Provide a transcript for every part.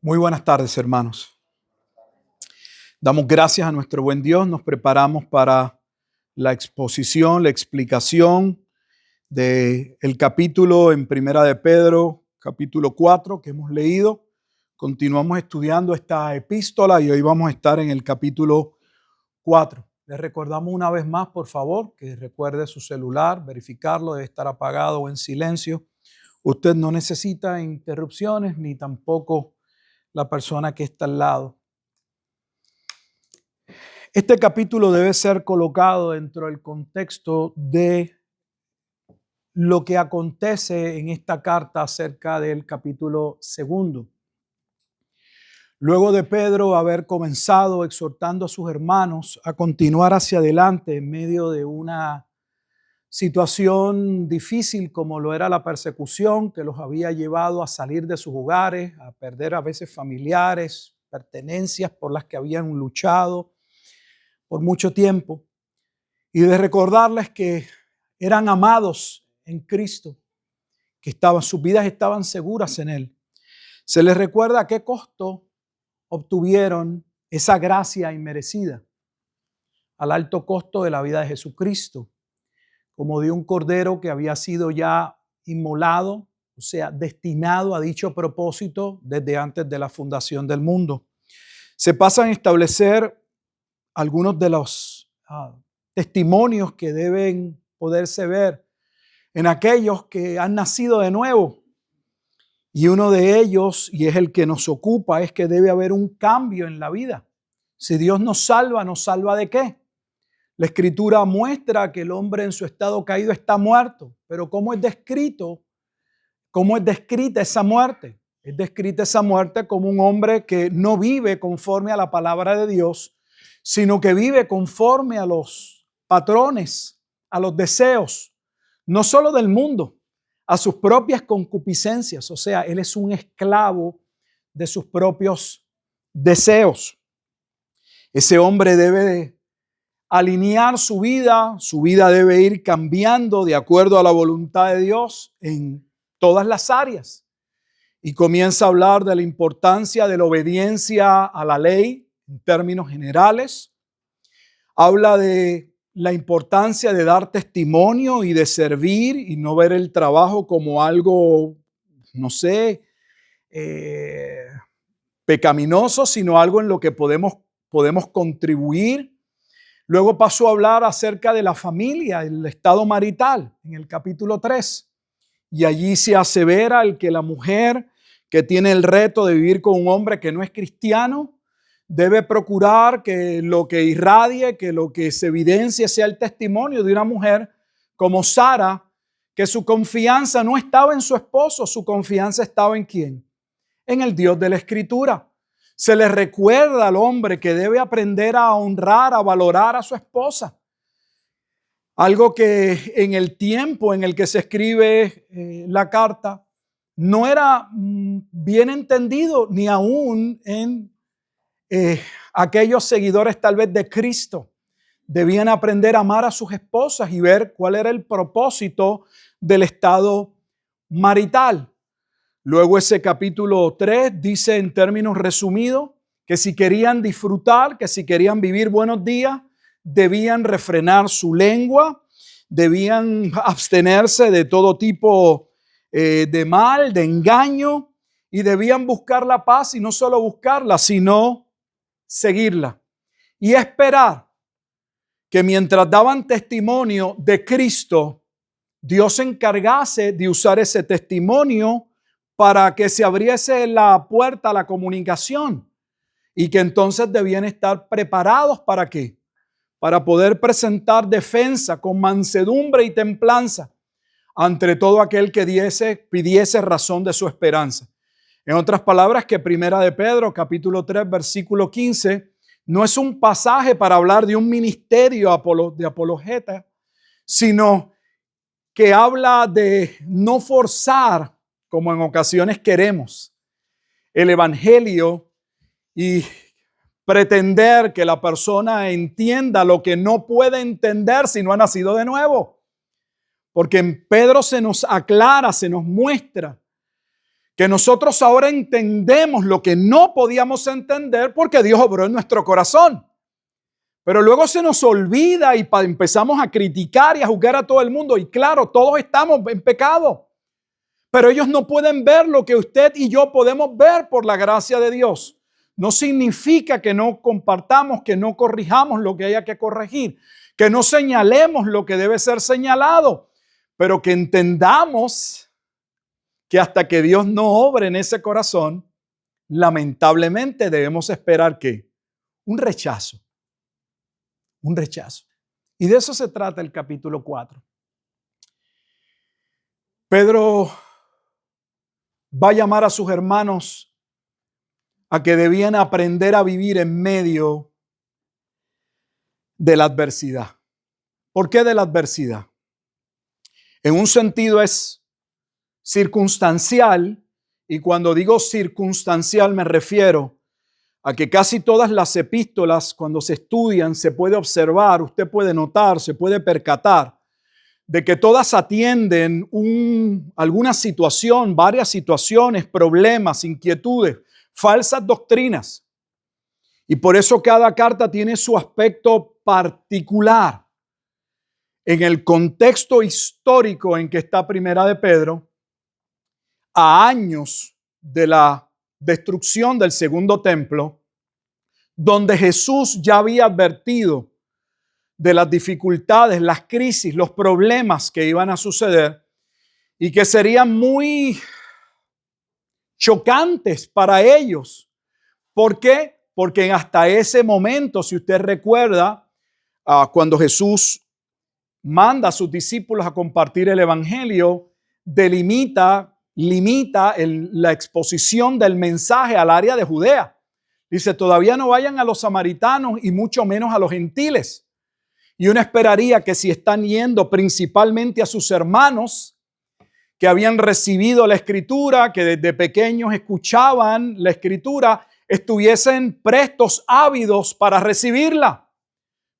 Muy buenas tardes, hermanos. Damos gracias a nuestro buen Dios. Nos preparamos para la exposición, la explicación del capítulo en Primera de Pedro, capítulo 4 que hemos leído. Continuamos estudiando esta epístola y hoy vamos a estar en el capítulo 4. Les recordamos una vez más, por favor, que recuerde su celular, verificarlo, debe estar apagado o en silencio. Usted no necesita interrupciones ni tampoco la persona que está al lado. Este capítulo debe ser colocado dentro del contexto de lo que acontece en esta carta acerca del capítulo 2. Luego de Pedro haber comenzado exhortando a sus hermanos a continuar hacia adelante en medio de una situación difícil como lo era la persecución que los había llevado a salir de sus hogares, a perder a veces familiares, pertenencias por las que habían luchado por mucho tiempo, y de recordarles que eran amados en Cristo, que sus vidas estaban seguras en Él. Se les recuerda a qué costo obtuvieron esa gracia inmerecida, al alto costo de la vida de Jesucristo, como de un cordero que había sido ya inmolado, o sea, destinado a dicho propósito desde antes de la fundación del mundo. Se pasan a establecer algunos de los testimonios que deben poderse ver en aquellos que han nacido de nuevo. Y uno de ellos, y es el que nos ocupa, es que debe haber un cambio en la vida. Si Dios nos salva ¿de qué? La Escritura muestra que el hombre en su estado caído está muerto. Pero ¿cómo es descrito? ¿Cómo es descrita esa muerte? Es descrita esa muerte como un hombre que no vive conforme a la palabra de Dios, sino que vive conforme a los patrones, a los deseos, no solo del mundo, a sus propias concupiscencias. O sea, él es un esclavo de sus propios deseos. Ese hombre debe alinear su vida debe ir cambiando de acuerdo a la voluntad de Dios en todas las áreas. Y comienza a hablar de la importancia de la obediencia a la ley en términos generales. Habla de la importancia de dar testimonio y de servir y no ver el trabajo como algo, no sé, pecaminoso, sino algo en lo que podemos contribuir. Luego pasó a hablar acerca de la familia, el estado marital, en el capítulo 3. Y allí se asevera el que la mujer que tiene el reto de vivir con un hombre que no es cristiano, debe procurar que lo que irradie, que lo que se evidencie sea el testimonio de una mujer como Sara, que su confianza no estaba en su esposo, su confianza estaba ¿en quién? En el Dios de la Escritura. Se le recuerda al hombre que debe aprender a honrar, a valorar a su esposa. Algo que en el tiempo en el que se escribe la carta no era bien entendido ni aún en aquellos seguidores tal vez de Cristo. Debían aprender a amar a sus esposas y ver cuál era el propósito del estado marital. Luego ese capítulo 3 dice en términos resumidos que si querían disfrutar, que si querían vivir buenos días, debían refrenar su lengua, debían abstenerse de todo tipo de mal, de engaño, y debían buscar la paz y no solo buscarla, sino seguirla y esperar que mientras daban testimonio de Cristo, Dios se encargase de usar ese testimonio para que se abriese la puerta a la comunicación y que entonces debían estar preparados ¿para qué? Para poder presentar defensa con mansedumbre y templanza ante todo aquel que pidiese razón de su esperanza. En otras palabras, que Primera de Pedro, capítulo 3, versículo 15, no es un pasaje para hablar de un ministerio de apologeta, sino que habla de no forzar, como en ocasiones queremos, el evangelio y pretender que la persona entienda lo que no puede entender si no ha nacido de nuevo. Porque en Pedro se nos aclara, se nos muestra que nosotros ahora entendemos lo que no podíamos entender porque Dios obró en nuestro corazón. Pero luego se nos olvida y empezamos a criticar y a juzgar a todo el mundo. Y claro, todos estamos en pecado. Pero ellos no pueden ver lo que usted y yo podemos ver por la gracia de Dios. No significa que no compartamos, que no corrijamos lo que haya que corregir, que no señalemos lo que debe ser señalado, pero que entendamos que hasta que Dios no obre en ese corazón, lamentablemente debemos esperar que un rechazo. Un rechazo. Y de eso se trata el capítulo 4. Pedro va a llamar a sus hermanos a que debían aprender a vivir en medio de la adversidad. ¿Por qué de la adversidad? En un sentido es circunstancial, y cuando digo circunstancial me refiero a que casi todas las epístolas, cuando se estudian, se puede observar, usted puede notar, se puede percatar de que todas atienden alguna situación, varias situaciones, problemas, inquietudes, falsas doctrinas. Y por eso cada carta tiene su aspecto particular. En el contexto histórico en que está Primera de Pedro, a años de la destrucción del segundo templo, donde Jesús ya había advertido de las dificultades, las crisis, los problemas que iban a suceder y que serían muy chocantes para ellos. ¿Por qué? Porque hasta ese momento, si usted recuerda, cuando Jesús manda a sus discípulos a compartir el evangelio, limita la exposición del mensaje al área de Judea. Dice, todavía no vayan a los samaritanos y mucho menos a los gentiles. Y uno esperaría que si están yendo principalmente a sus hermanos que habían recibido la escritura, que desde pequeños escuchaban la escritura, estuviesen prestos, ávidos para recibirla.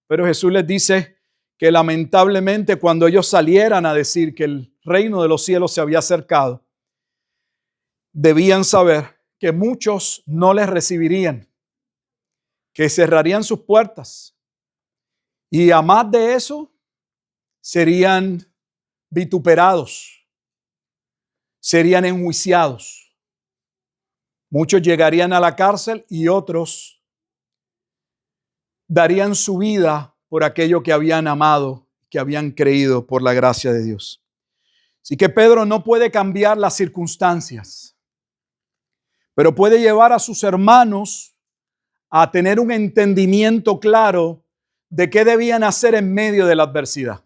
Pero Jesús les dice que lamentablemente cuando ellos salieran a decir que el reino de los cielos se había acercado, debían saber que muchos no les recibirían, que cerrarían sus puertas. Y a más de eso, serían vituperados, serían enjuiciados. Muchos llegarían a la cárcel y otros darían su vida por aquello que habían amado, que habían creído por la gracia de Dios. Así que Pedro no puede cambiar las circunstancias, pero puede llevar a sus hermanos a tener un entendimiento claro de qué debían hacer en medio de la adversidad.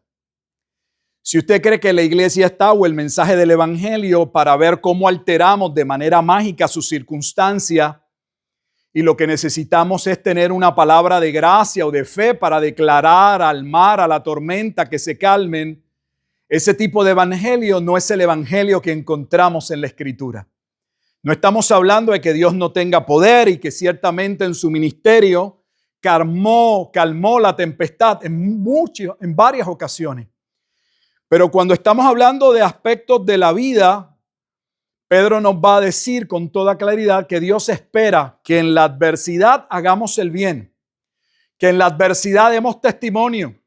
Si usted cree que la iglesia está o el mensaje del evangelio para ver cómo alteramos de manera mágica su circunstancia y lo que necesitamos es tener una palabra de gracia o de fe para declarar al mar, a la tormenta que se calmen, ese tipo de evangelio no es el evangelio que encontramos en la Escritura. No estamos hablando de que Dios no tenga poder y que ciertamente en su ministerio calmó la tempestad en varias ocasiones. Pero cuando estamos hablando de aspectos de la vida, Pedro nos va a decir con toda claridad que Dios espera que en la adversidad hagamos el bien, que en la adversidad demos testimonio,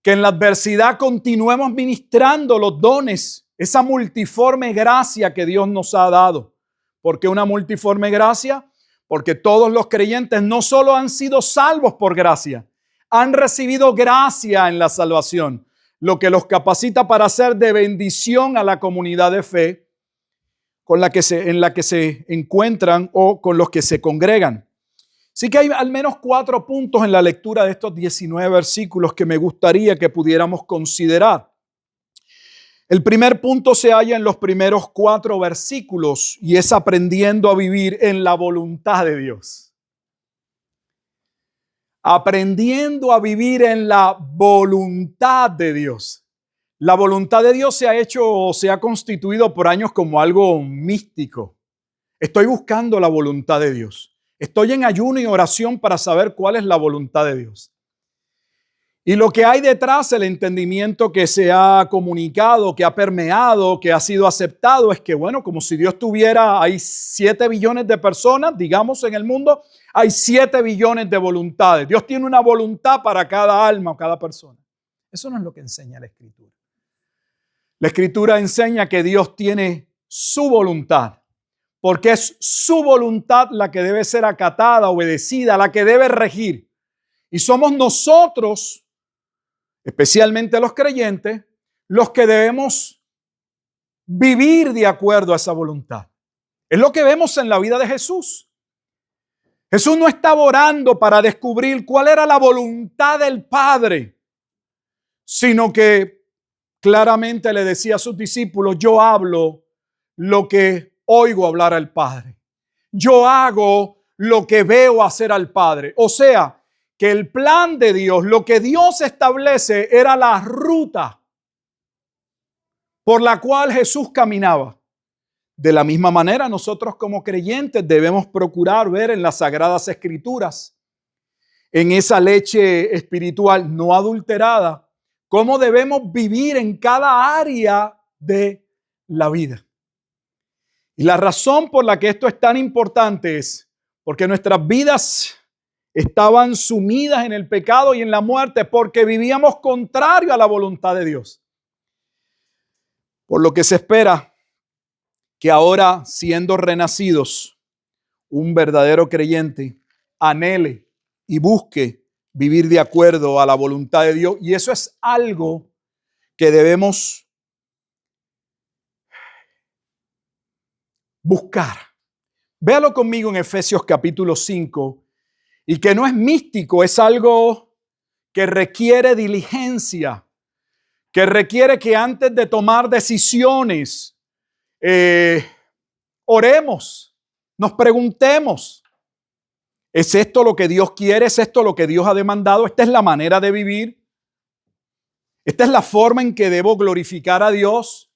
que en la adversidad continuemos ministrando los dones, esa multiforme gracia que Dios nos ha dado. ¿Por qué una multiforme gracia? Porque todos los creyentes no solo han sido salvos por gracia, han recibido gracia en la salvación, lo que los capacita para ser de bendición a la comunidad de fe en la que se encuentran o con los que se congregan. Así que hay al menos 4 puntos en la lectura de estos 19 versículos que me gustaría que pudiéramos considerar. El primer punto se halla en los primeros 4 versículos y es aprendiendo a vivir en la voluntad de Dios. Aprendiendo a vivir en la voluntad de Dios. La voluntad de Dios se ha hecho o se ha constituido por años como algo místico. Estoy buscando la voluntad de Dios. Estoy en ayuno y oración para saber cuál es la voluntad de Dios. Y lo que hay detrás, el entendimiento que se ha comunicado, que ha permeado, que ha sido aceptado, es que, bueno, como si Dios tuviera, hay 7 billones de personas, digamos, en el mundo, hay 7 billones de voluntades. Dios tiene una voluntad para cada alma o cada persona. Eso no es lo que enseña la Escritura. La Escritura enseña que Dios tiene su voluntad, porque es su voluntad la que debe ser acatada, obedecida, la que debe regir. Y somos nosotros, especialmente los creyentes, los que debemos vivir de acuerdo a esa voluntad. Es lo que vemos en la vida de Jesús. Jesús no estaba orando para descubrir cuál era la voluntad del Padre, sino que claramente le decía a sus discípulos: yo hablo lo que oigo hablar al Padre. Yo hago lo que veo hacer al Padre. O sea, que el plan de Dios, lo que Dios establece, era la ruta por la cual Jesús caminaba. De la misma manera, nosotros como creyentes debemos procurar ver en las Sagradas Escrituras, en esa leche espiritual no adulterada, cómo debemos vivir en cada área de la vida. Y la razón por la que esto es tan importante es porque nuestras vidas estaban sumidas en el pecado y en la muerte porque vivíamos contrario a la voluntad de Dios. Por lo que se espera que ahora, siendo renacidos, un verdadero creyente anhele y busque vivir de acuerdo a la voluntad de Dios. Y eso es algo que debemos buscar. Véalo conmigo en Efesios capítulo 5. Y que no es místico, es algo que requiere diligencia, que requiere que antes de tomar decisiones, oremos, nos preguntemos: ¿es esto lo que Dios quiere? ¿Es esto lo que Dios ha demandado? ¿Esta es la manera de vivir? ¿Esta es la forma en que debo glorificar a Dios?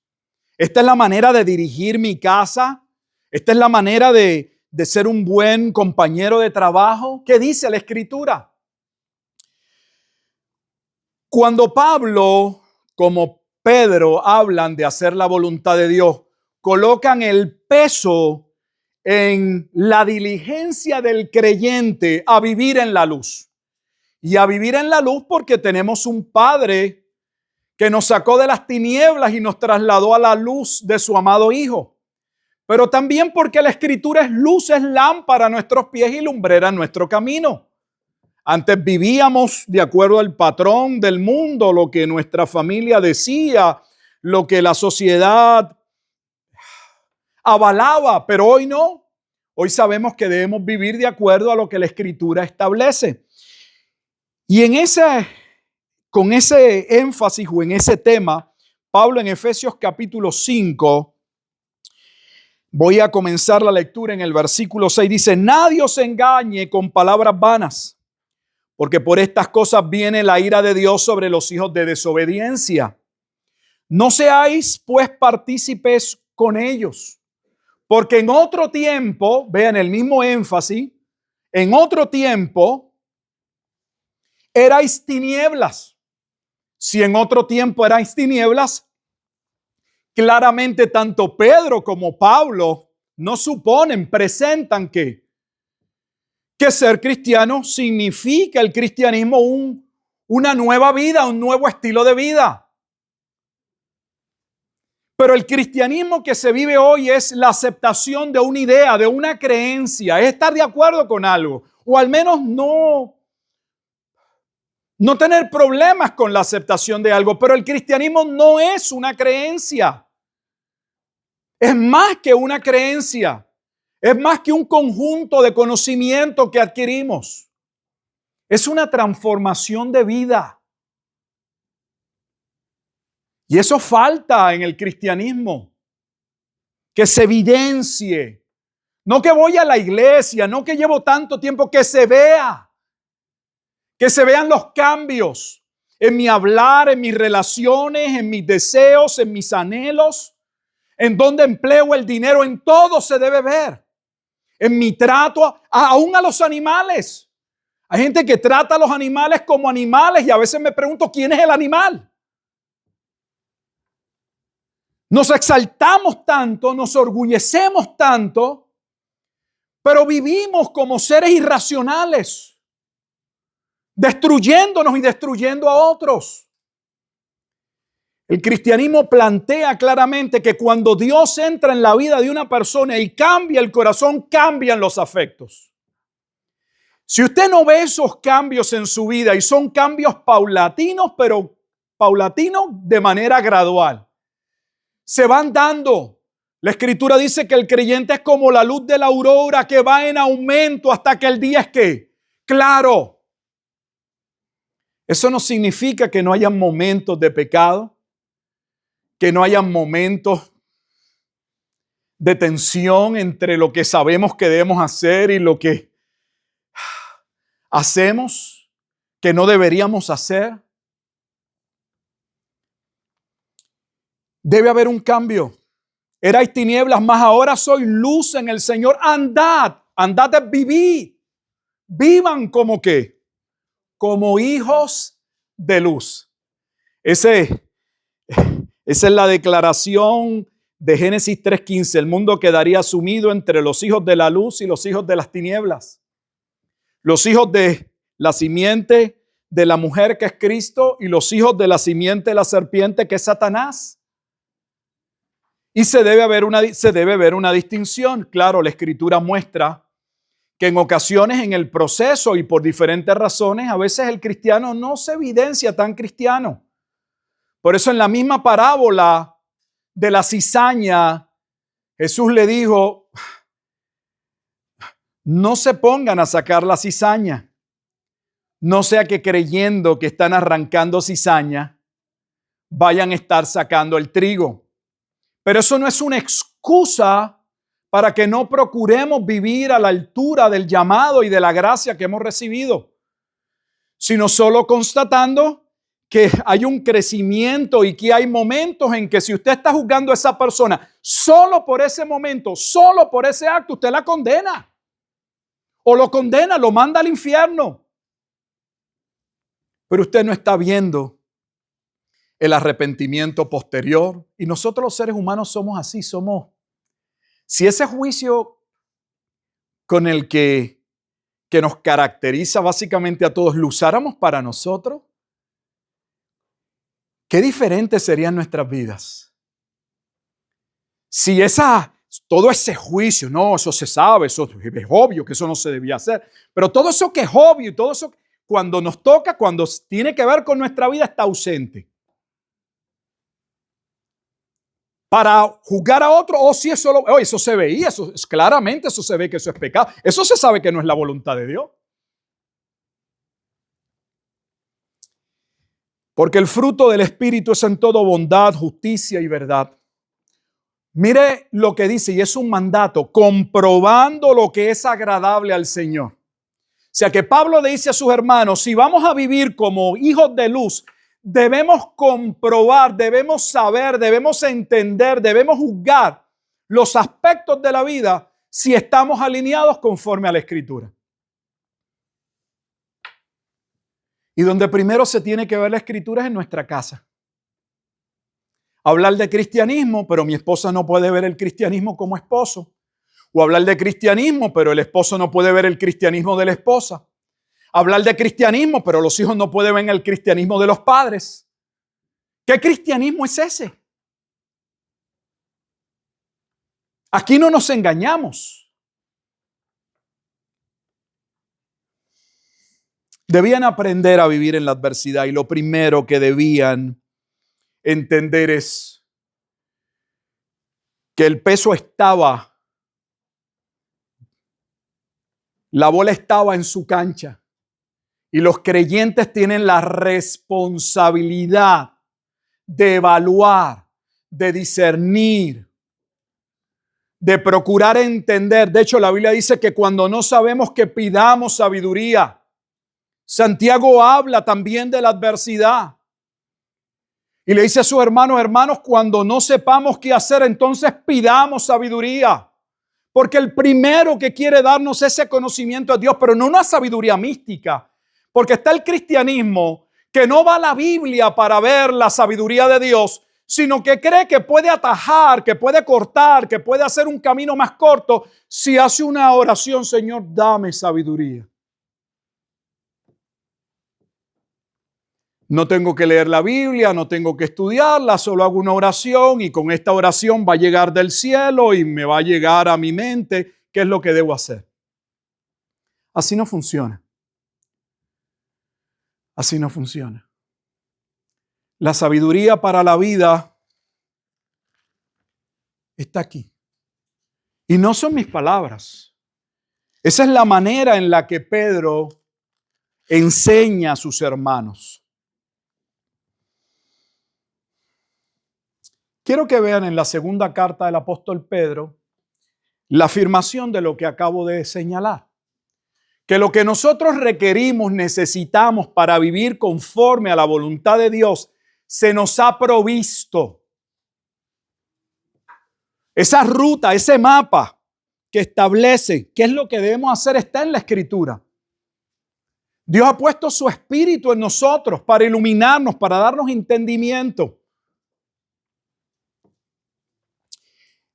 ¿Esta es la manera de dirigir mi casa? ¿Esta es la manera de ser un buen compañero de trabajo? ¿Qué dice la Escritura? Cuando Pablo, como Pedro, hablan de hacer la voluntad de Dios, colocan el peso en la diligencia del creyente a vivir en la luz. Y a vivir en la luz porque tenemos un Padre que nos sacó de las tinieblas y nos trasladó a la luz de su amado Hijo. Pero también porque la Escritura es luz, es lámpara a nuestros pies y lumbrera en nuestro camino. Antes vivíamos de acuerdo al patrón del mundo, lo que nuestra familia decía, lo que la sociedad avalaba, pero hoy no. Hoy sabemos que debemos vivir de acuerdo a lo que la Escritura establece. Y con ese énfasis o en ese tema, Pablo en Efesios capítulo 5, voy a comenzar la lectura en el versículo 6. Dice: nadie os engañe con palabras vanas, porque por estas cosas viene la ira de Dios sobre los hijos de desobediencia. No seáis pues partícipes con ellos, porque en otro tiempo, vean el mismo énfasis, en otro tiempo erais tinieblas. Si en otro tiempo erais tinieblas, claramente tanto Pedro como Pablo no presentan que ser cristiano significa el cristianismo una nueva vida, un nuevo estilo de vida. Pero el cristianismo que se vive hoy es la aceptación de una idea, de una creencia, es estar de acuerdo con algo, o al menos no tener problemas con la aceptación de algo. Pero el cristianismo no es una creencia. Es más que una creencia. Es más que un conjunto de conocimiento que adquirimos. Es una transformación de vida. Y eso falta en el cristianismo. Que se evidencie. No que voy a la iglesia, no que llevo tanto tiempo, que se vea. Que se vean los cambios en mi hablar, en mis relaciones, en mis deseos, en mis anhelos, en donde empleo el dinero, en todo se debe ver. En mi trato, aún a los animales. Hay gente que trata a los animales como animales y a veces me pregunto, ¿quién es el animal? Nos exaltamos tanto, nos orgullecemos tanto, pero vivimos como seres irracionales, destruyéndonos y destruyendo a otros. El cristianismo plantea claramente que cuando Dios entra en la vida de una persona y cambia el corazón, cambian los afectos. Si usted no ve esos cambios en su vida y son cambios paulatinos, pero paulatinos de manera gradual, se van dando. La Escritura dice que el creyente es como la luz de la aurora que va en aumento hasta que el día es ¿qué? Claro. Eso no significa que no haya momentos de pecado, que no haya momentos de tensión entre lo que sabemos que debemos hacer y lo que hacemos, que no deberíamos hacer. Debe haber un cambio. Erais tinieblas, mas ahora soy luz en el Señor. Andad de vivir. Vivan como ¿qué? Como hijos de luz. Esa es la declaración de Génesis 3:15. El mundo quedaría sumido entre los hijos de la luz y los hijos de las tinieblas. Los hijos de la simiente de la mujer que es Cristo y los hijos de la simiente de la serpiente que es Satanás. Y se debe ver una distinción. Claro, la Escritura muestra que en ocasiones en el proceso y por diferentes razones, a veces el cristiano no se evidencia tan cristiano. Por eso en la misma parábola de la cizaña, Jesús le dijo, no se pongan a sacar la cizaña, no sea que creyendo que están arrancando cizaña, vayan a estar sacando el trigo. Pero eso no es una excusa para que no procuremos vivir a la altura del llamado y de la gracia que hemos recibido, sino solo constatando que hay un crecimiento y que hay momentos en que si usted está juzgando a esa persona solo por ese momento, solo por ese acto, usted la condena. O lo condena, lo manda al infierno. Pero usted no está viendo el arrepentimiento posterior. Y nosotros los seres humanos somos así, si ese juicio con el que nos caracteriza básicamente a todos lo usáramos para nosotros, qué diferentes serían nuestras vidas. Si todo ese juicio, no, eso se sabe, eso es obvio que eso no se debía hacer, pero todo eso que es obvio y todo eso cuando nos toca, cuando tiene que ver con nuestra vida, está ausente. Para juzgar a otro, si eso se veía, claramente eso se ve que eso es pecado. Eso se sabe que no es la voluntad de Dios. Porque el fruto del Espíritu es en todo bondad, justicia y verdad. Mire lo que dice, y es un mandato, comprobando lo que es agradable al Señor. O sea que Pablo le dice a sus hermanos, si vamos a vivir como hijos de luz, debemos comprobar, debemos saber, debemos entender, debemos juzgar los aspectos de la vida si estamos alineados conforme a la Escritura. Y donde primero se tiene que ver la Escritura es en nuestra casa. Hablar de cristianismo, pero mi esposa no puede ver el cristianismo como esposo. O hablar de cristianismo, pero el esposo no puede ver el cristianismo de la esposa. Hablar de cristianismo, pero los hijos no pueden ver el cristianismo de los padres. ¿Qué cristianismo es ese? Aquí no nos engañamos. Debían aprender a vivir en la adversidad y lo primero que debían entender es que el peso estaba, la bola estaba en su cancha. Y los creyentes tienen la responsabilidad de evaluar, de discernir, de procurar entender. De hecho, la Biblia dice que cuando no sabemos, que pidamos sabiduría. Santiago habla también de la adversidad. Y le dice a sus hermanos, cuando no sepamos qué hacer, entonces pidamos sabiduría. Porque el primero que quiere darnos ese conocimiento es Dios, pero no una sabiduría mística. Porque está el cristianismo que no va a la Biblia para ver la sabiduría de Dios, sino que cree que puede atajar, que puede cortar, que puede hacer un camino más corto si hace una oración: Señor, dame sabiduría. No tengo que leer la Biblia, no tengo que estudiarla, solo hago una oración y con esta oración va a llegar del cielo y me va a llegar a mi mente qué es lo que debo hacer. Así no funciona. Así no funciona. La sabiduría para la vida está aquí. Y no son mis palabras. Esa es la manera en la que Pedro enseña a sus hermanos. Quiero que vean en la segunda carta del apóstol Pedro la afirmación de lo que acabo de señalar. Que lo que nosotros requerimos, necesitamos para vivir conforme a la voluntad de Dios, se nos ha provisto. Esa ruta, ese mapa que establece qué es lo que debemos hacer está en la Escritura. Dios ha puesto su Espíritu en nosotros para iluminarnos, para darnos entendimiento.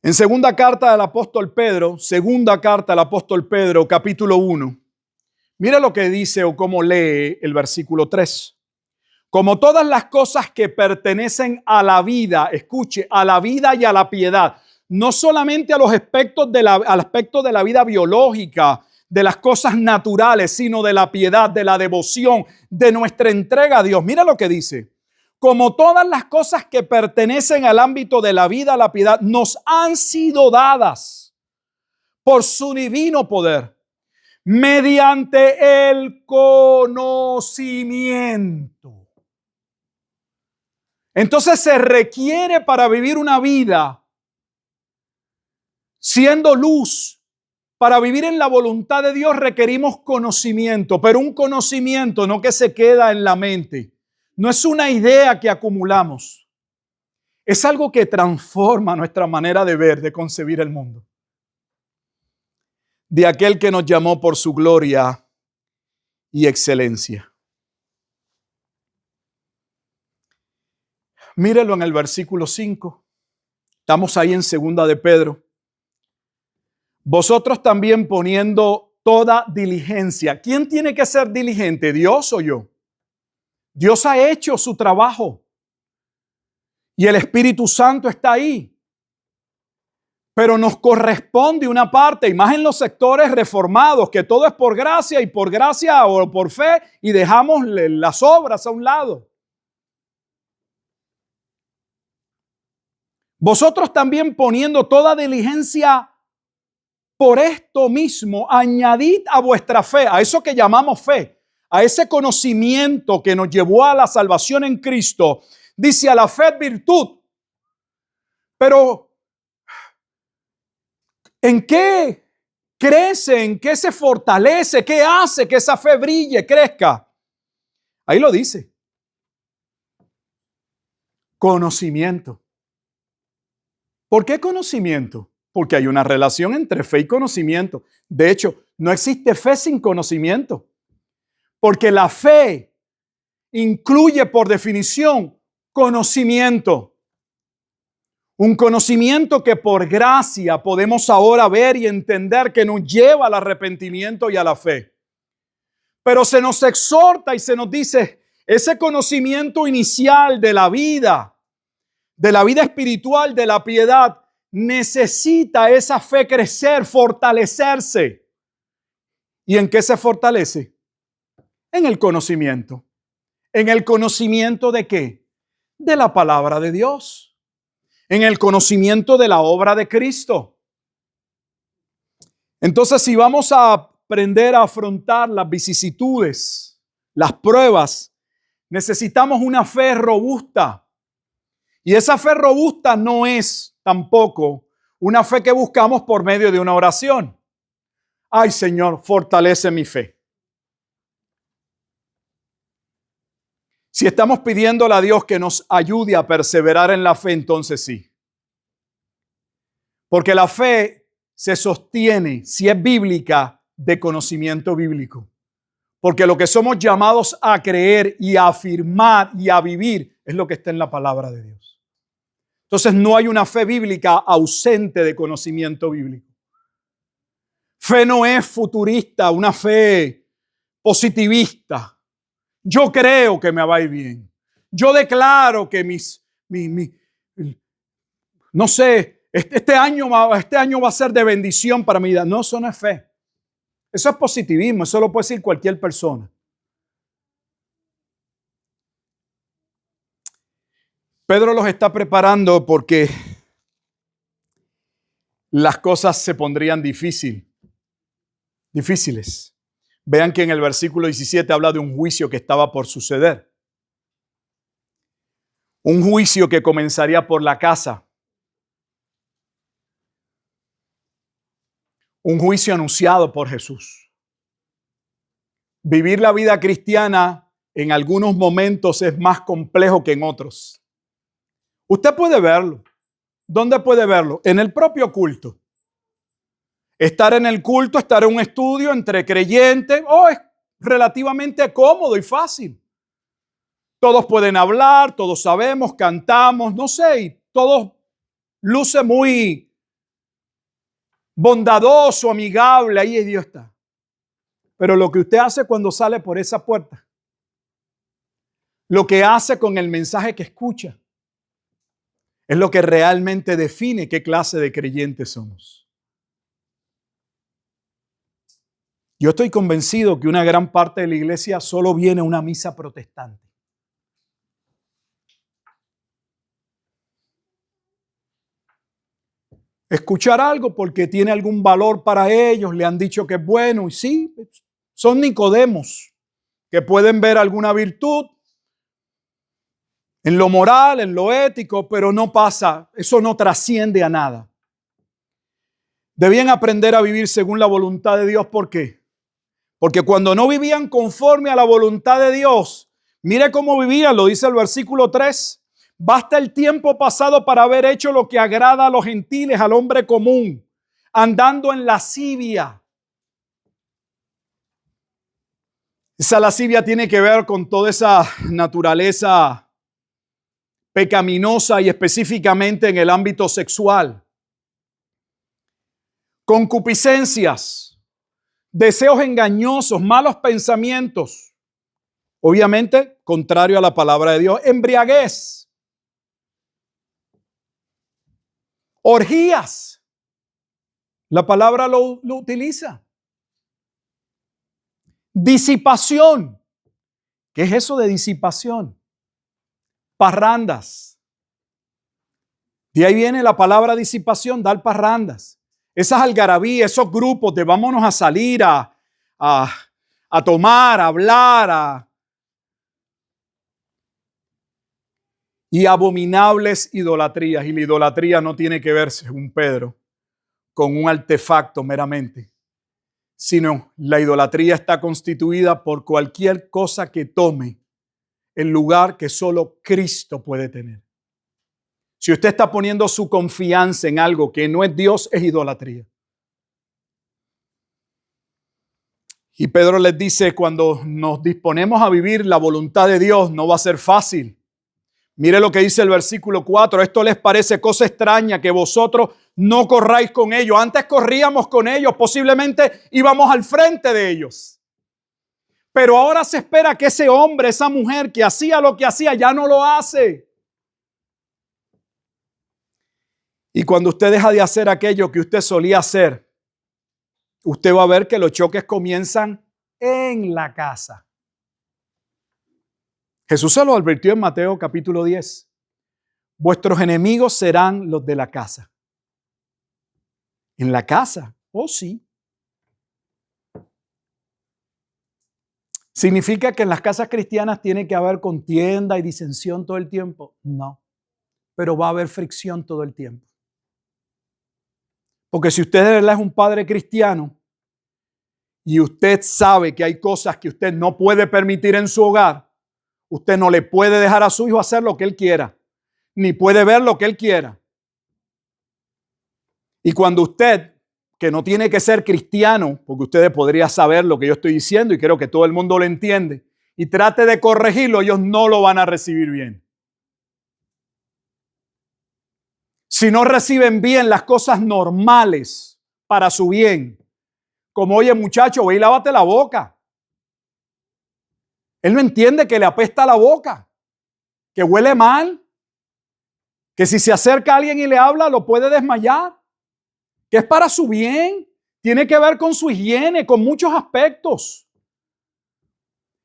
En segunda carta del apóstol Pedro, capítulo 1, mira lo que dice o cómo lee el versículo 3. Como todas las cosas que pertenecen a la vida, escuche, a la vida y a la piedad, no solamente a los aspectos al aspecto de la vida biológica, de las cosas naturales, sino de la piedad, de la devoción, de nuestra entrega a Dios. Mira lo que dice. Como todas las cosas que pertenecen al ámbito de la vida, la piedad, nos han sido dadas por su divino poder, mediante el conocimiento. Entonces se requiere para vivir una vida siendo luz, para vivir en la voluntad de Dios requerimos conocimiento, pero un conocimiento no que se queda en la mente. No es una idea que acumulamos. Es algo que transforma nuestra manera de ver, de concebir el mundo. De aquel que nos llamó por su gloria y excelencia. Mírelo en el versículo 5. Estamos ahí en segunda de Pedro. Vosotros también poniendo toda diligencia. ¿Quién tiene que ser diligente, Dios o yo? Dios ha hecho su trabajo y el Espíritu Santo está ahí. Pero nos corresponde una parte, y más en los sectores reformados, que todo es por gracia y por gracia o por fe y dejamos las obras a un lado. Vosotros también poniendo toda diligencia por esto mismo, añadid a vuestra fe, a eso que llamamos fe, a ese conocimiento que nos llevó a la salvación en Cristo, dice a la fe virtud. Pero ¿en qué crece? ¿En qué se fortalece? ¿Qué hace que esa fe brille, crezca? Ahí lo dice. Conocimiento. ¿Por qué conocimiento? Porque hay una relación entre fe y conocimiento. De hecho, no existe fe sin conocimiento. Porque la fe incluye por definición conocimiento. Un conocimiento que por gracia podemos ahora ver y entender que nos lleva al arrepentimiento y a la fe. Pero se nos exhorta y se nos dice, ese conocimiento inicial de la vida espiritual, de la piedad, necesita esa fe crecer, fortalecerse. ¿Y en qué se fortalece? En el conocimiento. ¿En el conocimiento de qué? De la palabra de Dios. En el conocimiento de la obra de Cristo. Entonces, si vamos a aprender a afrontar las vicisitudes, las pruebas, necesitamos una fe robusta. Y esa fe robusta no es tampoco una fe que buscamos por medio de una oración. Ay, Señor, fortalece mi fe. Si estamos pidiéndole a Dios que nos ayude a perseverar en la fe, entonces sí. Porque la fe se sostiene, si es bíblica, de conocimiento bíblico. Porque lo que somos llamados a creer y a afirmar y a vivir es lo que está en la palabra de Dios. Entonces no hay una fe bíblica ausente de conocimiento bíblico. Fe no es futurista, una fe positivista. Yo creo que me va a ir bien. Yo declaro que no sé, este año va a ser de bendición para mi vida. No, eso no es fe. Eso es positivismo, eso lo puede decir cualquier persona. Pedro los está preparando porque las cosas se pondrían difíciles. Vean que en el versículo 17 habla de un juicio que estaba por suceder. Un juicio que comenzaría por la casa. Un juicio anunciado por Jesús. Vivir la vida cristiana en algunos momentos es más complejo que en otros. Usted puede verlo. ¿Dónde puede verlo? En el propio culto. Estar en el culto, estar en un estudio entre creyentes, es relativamente cómodo y fácil. Todos pueden hablar, todos sabemos, cantamos, no sé, y todo luce muy bondadoso, amigable, ahí Dios está. Pero lo que usted hace cuando sale por esa puerta, lo que hace con el mensaje que escucha, es lo que realmente define qué clase de creyentes somos. Yo estoy convencido que una gran parte de la iglesia solo viene a una misa protestante. Escuchar algo porque tiene algún valor para ellos, le han dicho que es bueno y sí, son Nicodemos que pueden ver alguna virtud en lo moral, en lo ético, pero no pasa, eso no trasciende a nada. Debían aprender a vivir según la voluntad de Dios. ¿Por qué? Porque cuando no vivían conforme a la voluntad de Dios, mire cómo vivían, lo dice el versículo 3. Basta el tiempo pasado para haber hecho lo que agrada a los gentiles, al hombre común, andando en lascivia. Esa lascivia tiene que ver con toda esa naturaleza pecaminosa y específicamente en el ámbito sexual. Concupiscencias, deseos engañosos, malos pensamientos. Obviamente, contrario a la palabra de Dios. Embriaguez. Orgías. La palabra lo utiliza. Disipación. ¿Qué es eso de disipación? Parrandas. De ahí viene la palabra disipación, dar parrandas. Esas algarabías, esos grupos de vámonos a salir a tomar, a hablar, y abominables idolatrías. Y la idolatría no tiene que ver, según Pedro, con un artefacto meramente, sino la idolatría está constituida por cualquier cosa que tome el lugar que solo Cristo puede tener. Si usted está poniendo su confianza en algo que no es Dios, es idolatría. Y Pedro les dice, cuando nos disponemos a vivir la voluntad de Dios, no va a ser fácil. Mire lo que dice el versículo 4. Esto les parece cosa extraña que vosotros no corráis con ellos. Antes corríamos con ellos, posiblemente íbamos al frente de ellos. Pero ahora se espera que ese hombre, esa mujer que hacía lo que hacía, ya no lo hace. Y cuando usted deja de hacer aquello que usted solía hacer, usted va a ver que los choques comienzan en la casa. Jesús se lo advirtió en Mateo capítulo 10. Vuestros enemigos serán los de la casa. ¿En la casa? Oh, sí. ¿Significa que en las casas cristianas tiene que haber contienda y disensión todo el tiempo? No. Pero va a haber fricción todo el tiempo. Porque si usted de verdad es un padre cristiano y usted sabe que hay cosas que usted no puede permitir en su hogar, usted no le puede dejar a su hijo hacer lo que él quiera, ni puede ver lo que él quiera. Y cuando usted que no tiene que ser cristiano, porque ustedes podrían saber lo que yo estoy diciendo y creo que todo el mundo lo entiende, y trate de corregirlo, ellos no lo van a recibir bien. Si no reciben bien las cosas normales para su bien, como oye muchacho, ve y lávate la boca. Él no entiende que le apesta la boca, que huele mal, que si se acerca a alguien y le habla lo puede desmayar, que es para su bien, tiene que ver con su higiene, con muchos aspectos.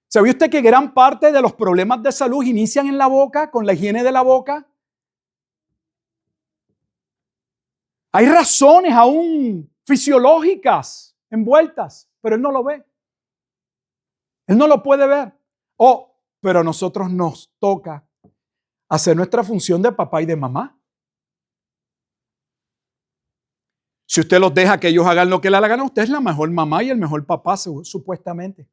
¿Sabía usted que gran parte de los problemas de salud inician en la boca, con la higiene de la boca? Hay razones aún fisiológicas envueltas, pero él no lo ve. Él no lo puede ver. Pero a nosotros nos toca hacer nuestra función de papá y de mamá. Si usted los deja que ellos hagan lo que le da la gana, usted es la mejor mamá y el mejor papá, supuestamente.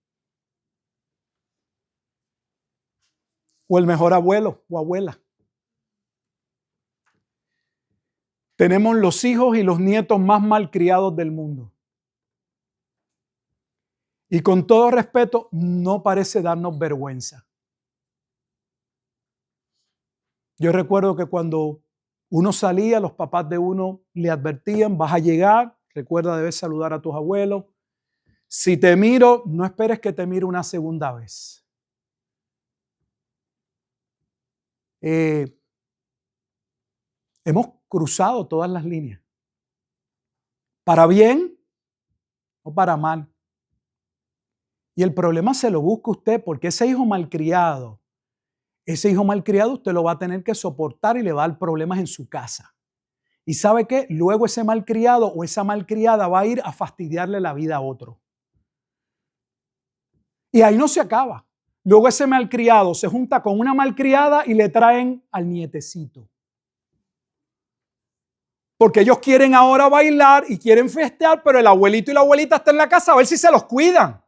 O el mejor abuelo o abuela. Tenemos los hijos y los nietos más malcriados del mundo. Y con todo respeto, no parece darnos vergüenza. Yo recuerdo que cuando uno salía, los papás de uno le advertían, vas a llegar, recuerda, debes saludar a tus abuelos. Si te miro, no esperes que te mire una segunda vez. Hemos cruzado todas las líneas. Para bien o para mal. Y el problema se lo busca usted porque ese hijo malcriado usted lo va a tener que soportar y le va a dar problemas en su casa. ¿Y sabe qué? Luego ese malcriado o esa malcriada va a ir a fastidiarle la vida a otro. Y ahí no se acaba. Luego ese malcriado se junta con una malcriada y le traen al nietecito. Porque ellos quieren ahora bailar y quieren festear, pero el abuelito y la abuelita están en la casa a ver si se los cuidan.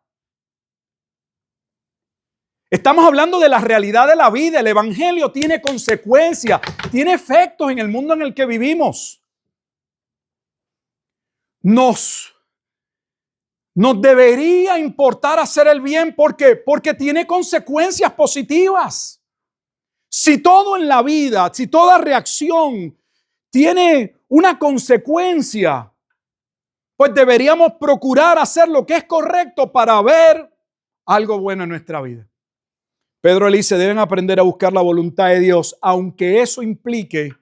Estamos hablando de la realidad de la vida. El evangelio tiene consecuencias, tiene efectos en el mundo en el que vivimos. Nos debería importar hacer el bien. ¿Por qué? Porque tiene consecuencias positivas. Si todo en la vida, si toda reacción tiene una consecuencia, pues deberíamos procurar hacer lo que es correcto para ver algo bueno en nuestra vida. Pedro le dice, deben aprender a buscar la voluntad de Dios, aunque eso implique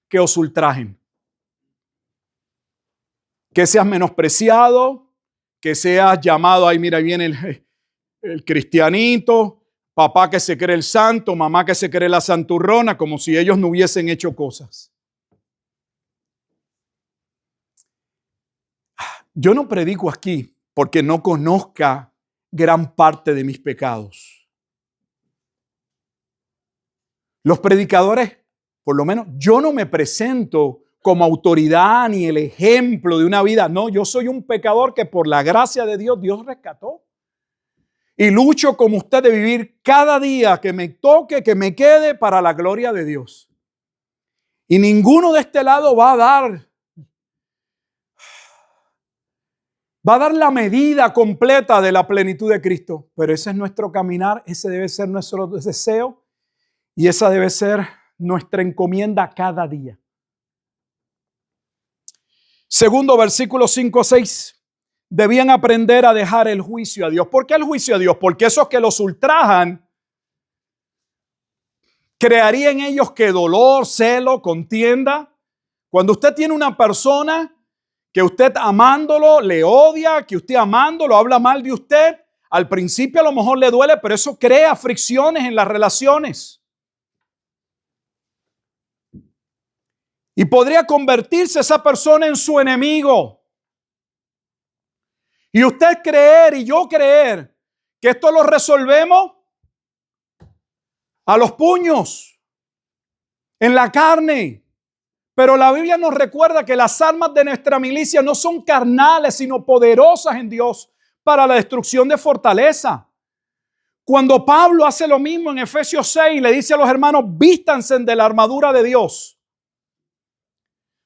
que os ultrajen. Que seas menospreciado, que seas llamado, ahí mira, viene el cristianito, papá que se cree el santo, mamá que se cree la santurrona, como si ellos no hubiesen hecho cosas. Yo no predico aquí porque no conozca gran parte de mis pecados. Los predicadores, por lo menos, yo no me presento como autoridad ni el ejemplo de una vida. No, yo soy un pecador que por la gracia de Dios, Dios rescató. Y lucho como usted de vivir cada día que me toque, que me quede para la gloria de Dios. Y ninguno de este lado va a dar la medida completa de la plenitud de Cristo. Pero ese es nuestro caminar, ese debe ser nuestro deseo. Y esa debe ser nuestra encomienda cada día. Segundo, versículos 5 a 6. Debían aprender a dejar el juicio a Dios. ¿Por qué el juicio a Dios? Porque esos que los ultrajan crearía en ellos que dolor, celo, contienda. Cuando usted tiene una persona que usted amándolo le odia, que usted amándolo habla mal de usted, al principio a lo mejor le duele, pero eso crea fricciones en las relaciones. Y podría convertirse esa persona en su enemigo. Y usted creer y yo creer que esto lo resolvemos a los puños, en la carne. Pero la Biblia nos recuerda que las armas de nuestra milicia no son carnales, sino poderosas en Dios para la destrucción de fortaleza. Cuando Pablo hace lo mismo en Efesios 6, le dice a los hermanos, vístanse de la armadura de Dios.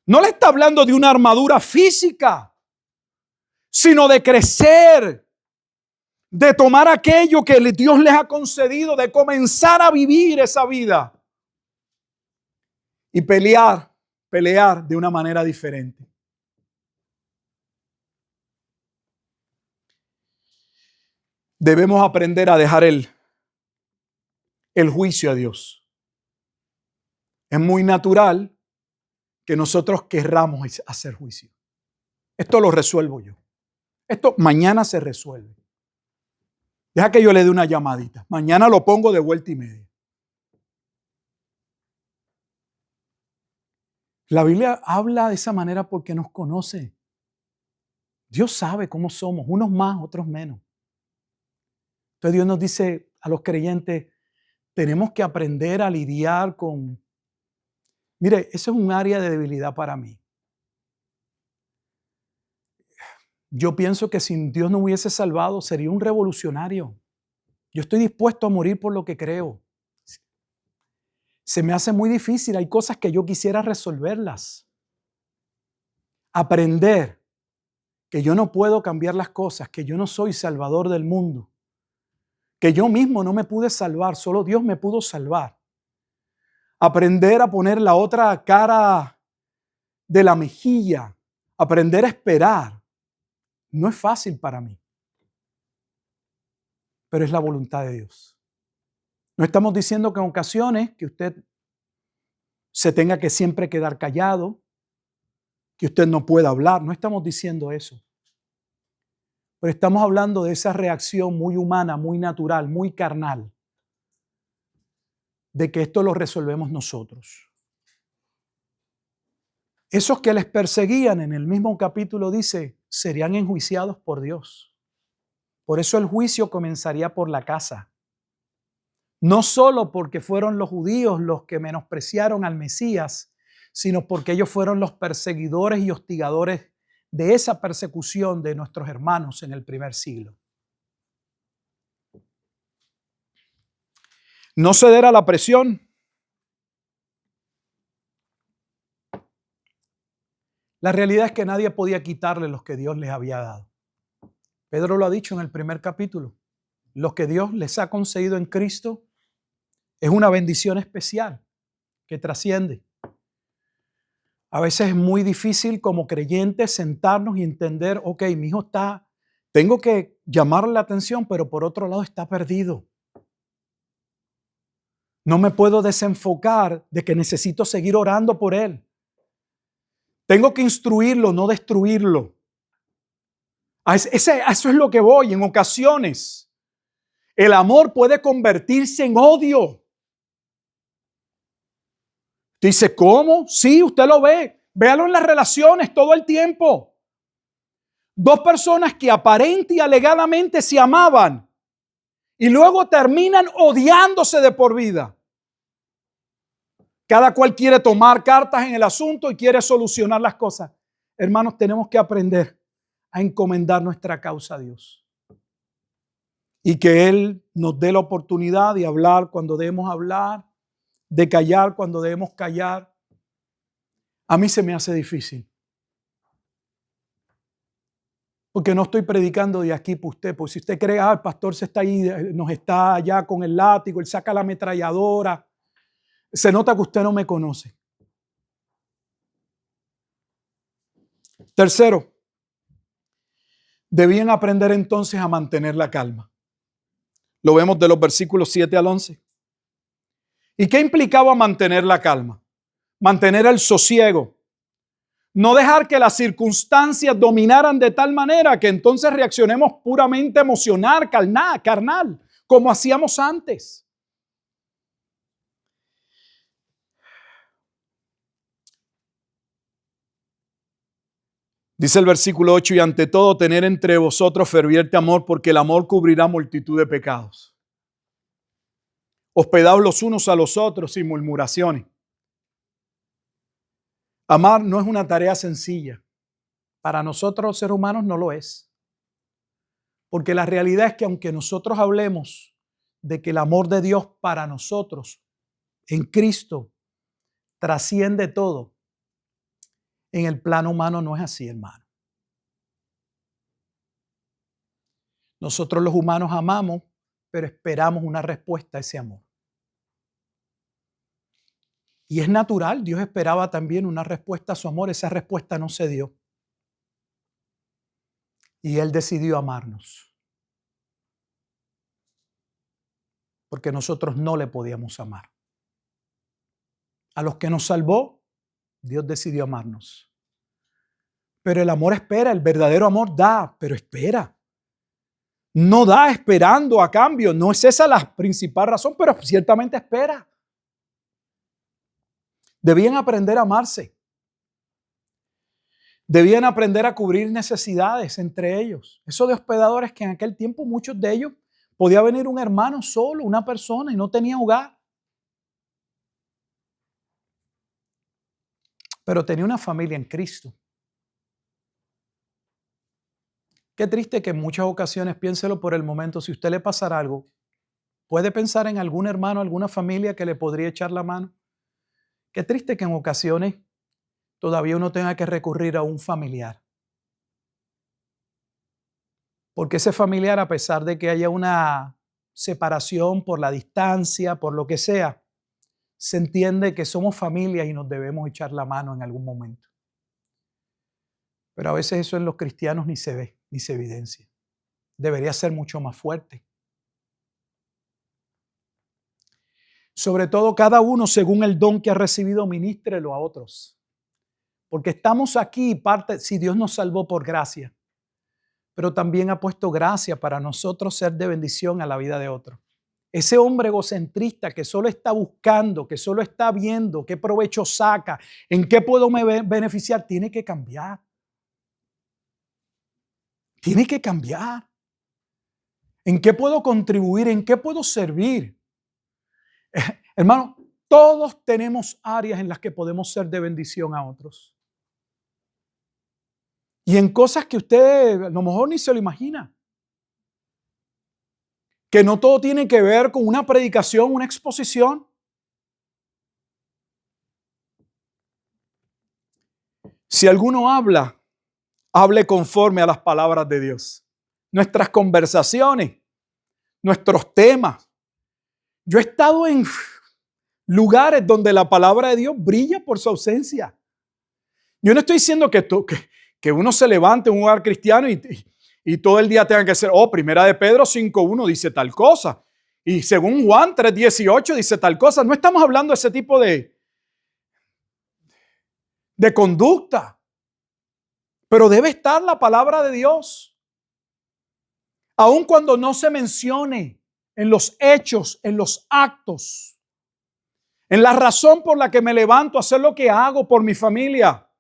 No le está hablando de una armadura física. sino de crecer, de tomar aquello que Dios les ha concedido, de comenzar a vivir esa vida y pelear de una manera diferente. Debemos aprender a dejar el juicio a Dios. Es muy natural que nosotros querramos hacer juicio. Esto lo resuelvo yo. Esto mañana se resuelve. Deja que yo le dé una llamadita. Mañana lo pongo de vuelta y media. La Biblia habla de esa manera porque nos conoce. Dios sabe cómo somos, unos más, otros menos. Entonces Dios nos dice a los creyentes, tenemos que aprender a lidiar con... Mire, eso es un área de debilidad para mí. Yo pienso que si Dios no hubiese salvado, sería un revolucionario. Yo estoy dispuesto a morir por lo que creo. Se me hace muy difícil, hay cosas que yo quisiera resolverlas. Aprender que yo no puedo cambiar las cosas, que yo no soy salvador del mundo, que yo mismo no me pude salvar, solo Dios me pudo salvar. Aprender a poner la otra cara de la mejilla, aprender a esperar, no es fácil para mí, pero es la voluntad de Dios. No estamos diciendo que en ocasiones que usted se tenga que siempre quedar callado, que usted no pueda hablar, no estamos diciendo eso. Pero estamos hablando de esa reacción muy humana, muy natural, muy carnal, de que esto lo resolvemos nosotros. Esos que les perseguían, en el mismo capítulo dice, serían enjuiciados por Dios. Por eso el juicio comenzaría por la casa. No solo porque fueron los judíos los que menospreciaron al Mesías, sino porque ellos fueron los perseguidores y hostigadores de esa persecución de nuestros hermanos en el primer siglo. No ceder a la presión. La realidad es que nadie podía quitarle los que Dios les había dado. Pedro lo ha dicho en el primer capítulo. Lo que Dios les ha concedido en Cristo es una bendición especial que trasciende. A veces es muy difícil como creyentes sentarnos y entender, ok, mi hijo tengo que llamarle la atención, pero por otro lado está perdido. No me puedo desenfocar de que necesito seguir orando por él. Tengo que instruirlo, no destruirlo. Eso es lo que voy. En ocasiones, el amor puede convertirse en odio. Dice, ¿cómo? Sí, usted lo ve. Véalo en las relaciones todo el tiempo. Dos personas que aparente y alegadamente se amaban y luego terminan odiándose de por vida. Cada cual quiere tomar cartas en el asunto y quiere solucionar las cosas. Hermanos, tenemos que aprender a encomendar nuestra causa a Dios. Y que Él nos dé la oportunidad de hablar cuando debemos hablar, de callar cuando debemos callar. A mí se me hace difícil. Porque no estoy predicando de aquí para usted. Porque si usted cree, el pastor se está ahí, nos está allá con el látigo, él saca la ametralladora, se nota que usted no me conoce. Tercero, debían aprender entonces a mantener la calma. Lo vemos de los versículos 7 al 11. ¿Y qué implicaba mantener la calma? Mantener el sosiego. No dejar que las circunstancias dominaran de tal manera que entonces reaccionemos puramente emocional, carnal, como hacíamos antes. Dice el versículo 8, y ante todo tener entre vosotros ferviente amor, porque el amor cubrirá multitud de pecados. Hospedaos los unos a los otros sin murmuraciones. Amar no es una tarea sencilla. Para nosotros los seres humanos no lo es. Porque la realidad es que aunque nosotros hablemos de que el amor de Dios para nosotros en Cristo trasciende todo, en el plano humano no es así, hermano. Nosotros los humanos amamos, pero esperamos una respuesta a ese amor. Y es natural, Dios esperaba también una respuesta a su amor. Esa respuesta no se dio. Y Él decidió amarnos. Porque nosotros no le podíamos amar. A los que nos salvó, Dios decidió amarnos. Pero el amor espera, el verdadero amor da, pero espera. No da esperando a cambio. No es esa la principal razón, pero ciertamente espera. Debían aprender a amarse. Debían aprender a cubrir necesidades entre ellos. Eso de hospedadores que en aquel tiempo muchos de ellos podía venir un hermano solo, una persona y no tenía hogar. Pero tenía una familia en Cristo. Qué triste que en muchas ocasiones, piénselo por el momento, si a usted le pasara algo, puede pensar en algún hermano, alguna familia que le podría echar la mano. Qué triste que en ocasiones todavía uno tenga que recurrir a un familiar. Porque ese familiar, a pesar de que haya una separación por la distancia, por lo que sea, se entiende que somos familia y nos debemos echar la mano en algún momento. Pero a veces eso en los cristianos ni se ve, ni se evidencia. Debería ser mucho más fuerte. Sobre todo cada uno según el don que ha recibido, ministrelo a otros. Porque estamos aquí, parte, si Dios nos salvó por gracia, pero también ha puesto gracia para nosotros ser de bendición a la vida de otros. Ese hombre egocentrista que solo está buscando, que solo está viendo qué provecho saca, en qué puedo me beneficiar, tiene que cambiar. Tiene que cambiar. ¿En qué puedo contribuir? ¿En qué puedo servir? Hermano, todos tenemos áreas en las que podemos ser de bendición a otros. Y en cosas que usted a lo mejor ni se lo imagina. Que no todo tiene que ver con una predicación, una exposición. Si alguno habla, hable conforme a las palabras de Dios. Nuestras conversaciones, nuestros temas. Yo he estado en lugares donde la palabra de Dios brilla por su ausencia. Yo no estoy diciendo que uno se levante en un hogar cristiano y todo el día tenga que ser, primera de Pedro 5:1 dice tal cosa. Y según Juan 3:18 dice tal cosa. No estamos hablando de ese tipo de conducta. Pero debe estar la palabra de Dios. Aun cuando no se mencione en los hechos, en los actos, en la razón por la que me levanto a hacer lo que hago por mi familia,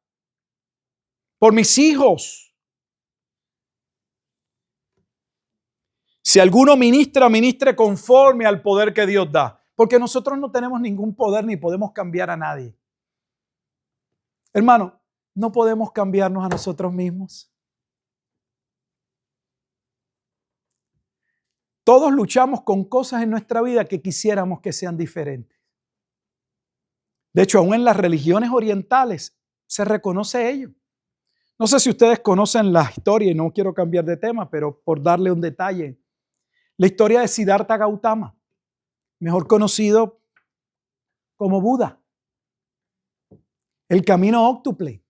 por mis hijos. Si alguno ministra, ministre conforme al poder que Dios da. Porque nosotros no tenemos ningún poder ni podemos cambiar a nadie. Hermano, no podemos cambiarnos a nosotros mismos. Todos luchamos con cosas en nuestra vida que quisiéramos que sean diferentes. De hecho, aún en las religiones orientales se reconoce ello. No sé si ustedes conocen la historia y no quiero cambiar de tema, pero por darle un detalle. La historia de Siddhartha Gautama, mejor conocido como Buda. El camino óctuple.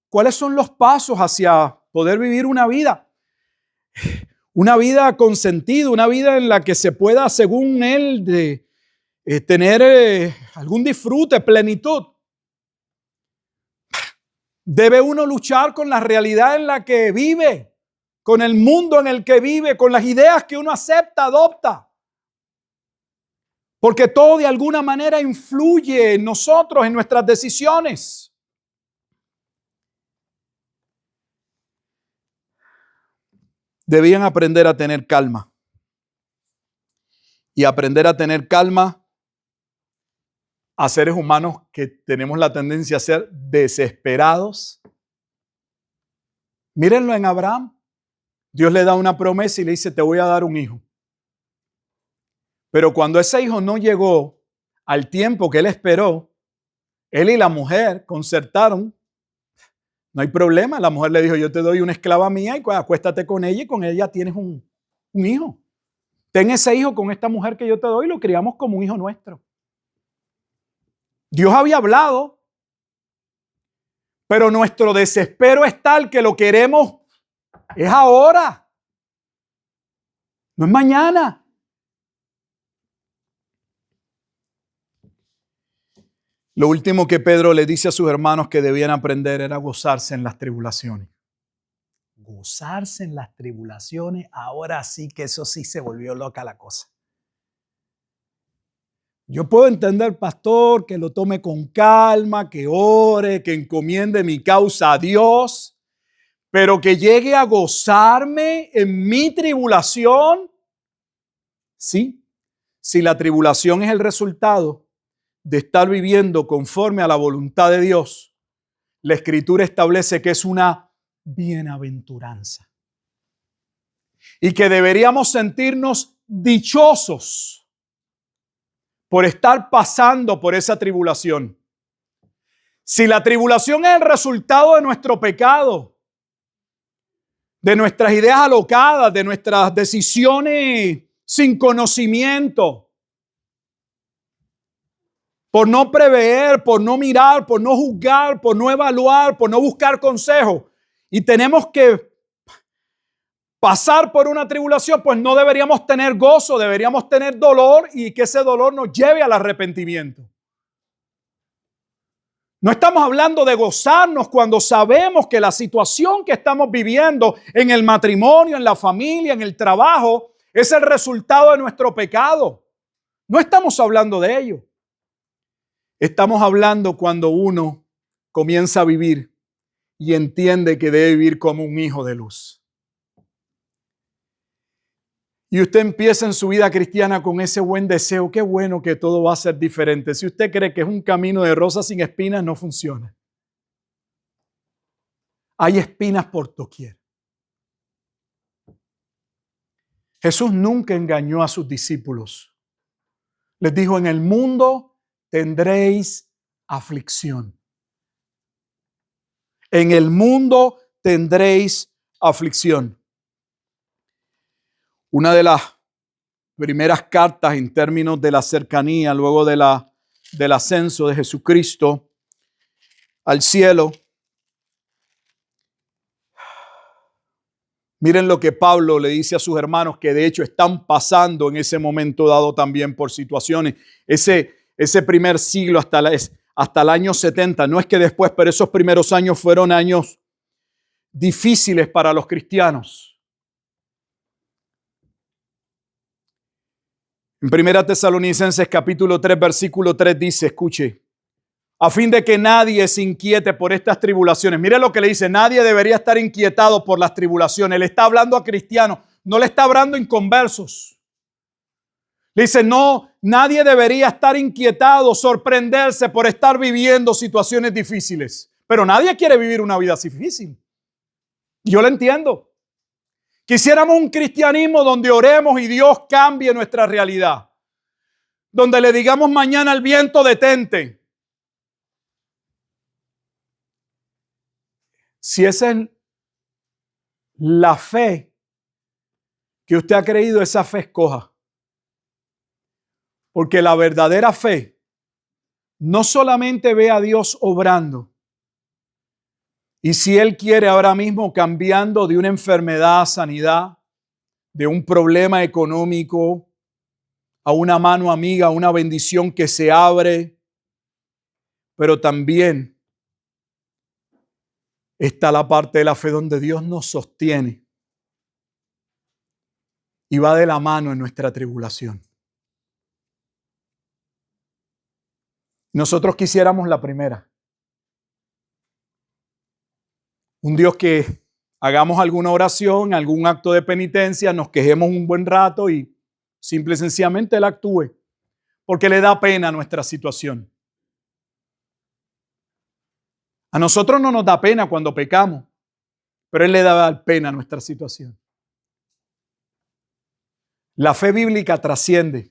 ¿Cuáles son los pasos hacia poder vivir una vida? Una vida con sentido, una vida en la que se pueda, según él, tener algún disfrute, plenitud. Debe uno luchar con la realidad en la que vive, con el mundo en el que vive, con las ideas que uno acepta, adopta. Porque todo de alguna manera influye en nosotros, en nuestras decisiones. Debían aprender a tener calma. Y aprender a tener calma a seres humanos que tenemos la tendencia a ser desesperados. Mírenlo en Abraham. Dios le da una promesa y le dice, te voy a dar un hijo. Pero cuando ese hijo no llegó al tiempo que él esperó, él y la mujer concertaron No hay problema. La mujer le dijo, yo te doy una esclava mía y acuéstate con ella y con ella tienes un hijo. Ten ese hijo con esta mujer que yo te doy y lo criamos como un hijo nuestro. Dios había hablado, pero nuestro desespero es tal que lo queremos es ahora. No es mañana. Lo último que Pedro le dice a sus hermanos que debían aprender era gozarse en las tribulaciones. Gozarse en las tribulaciones, ahora sí que eso sí se volvió loca la cosa. Yo puedo entender, pastor, que lo tome con calma, que ore, que encomiende mi causa a Dios, pero que llegue a gozarme en mi tribulación. Sí, si la tribulación es el resultado de estar viviendo conforme a la voluntad de Dios, la Escritura establece que es una bienaventuranza y que deberíamos sentirnos dichosos por estar pasando por esa tribulación. Si la tribulación es el resultado de nuestro pecado, de nuestras ideas alocadas, de nuestras decisiones sin conocimiento, por no prever, por no mirar, por no juzgar, por no evaluar, por no buscar consejo, y tenemos que pasar por una tribulación, pues no deberíamos tener gozo, deberíamos tener dolor y que ese dolor nos lleve al arrepentimiento. No estamos hablando de gozarnos cuando sabemos que la situación que estamos viviendo en el matrimonio, en la familia, en el trabajo, es el resultado de nuestro pecado. No estamos hablando de ello. Estamos hablando cuando uno comienza a vivir y entiende que debe vivir como un hijo de luz. Y usted empieza en su vida cristiana con ese buen deseo, qué bueno que todo va a ser diferente. Si usted cree que es un camino de rosas sin espinas, no funciona. Hay espinas por doquier. Jesús nunca engañó a sus discípulos. Les dijo, en el mundo tendréis aflicción. En el mundo tendréis aflicción. Una de las primeras cartas en términos de la cercanía, luego del ascenso de Jesucristo al cielo. Miren lo que Pablo le dice a sus hermanos, que de hecho están pasando en ese momento dado también por situaciones. Ese primer siglo hasta el año 70, no es que después, pero esos primeros años fueron años difíciles para los cristianos. En 1 Tesalonicenses capítulo 3, versículo 3 dice, escuche, a fin de que nadie se inquiete por estas tribulaciones. Mire lo que le dice, nadie debería estar inquietado por las tribulaciones. Le está hablando a cristianos, no le está hablando a inconversos. Le dice, no, nadie debería estar inquietado, sorprenderse por estar viviendo situaciones difíciles. Pero nadie quiere vivir una vida difícil. Yo lo entiendo. Quisiéramos un cristianismo donde oremos y Dios cambie nuestra realidad. Donde le digamos mañana al viento, detente. Si esa es la fe que usted ha creído, esa fe escoja. Porque la verdadera fe no solamente ve a Dios obrando, y si Él quiere ahora mismo cambiando de una enfermedad a sanidad, de un problema económico a una mano amiga, a una bendición que se abre, pero también está la parte de la fe donde Dios nos sostiene y va de la mano en nuestra tribulación. Nosotros quisiéramos la primera. Un Dios que hagamos alguna oración, algún acto de penitencia, nos quejemos un buen rato y simple y sencillamente Él actúe, porque le da pena nuestra situación. A nosotros no nos da pena cuando pecamos, pero Él le da pena nuestra situación. La fe bíblica trasciende.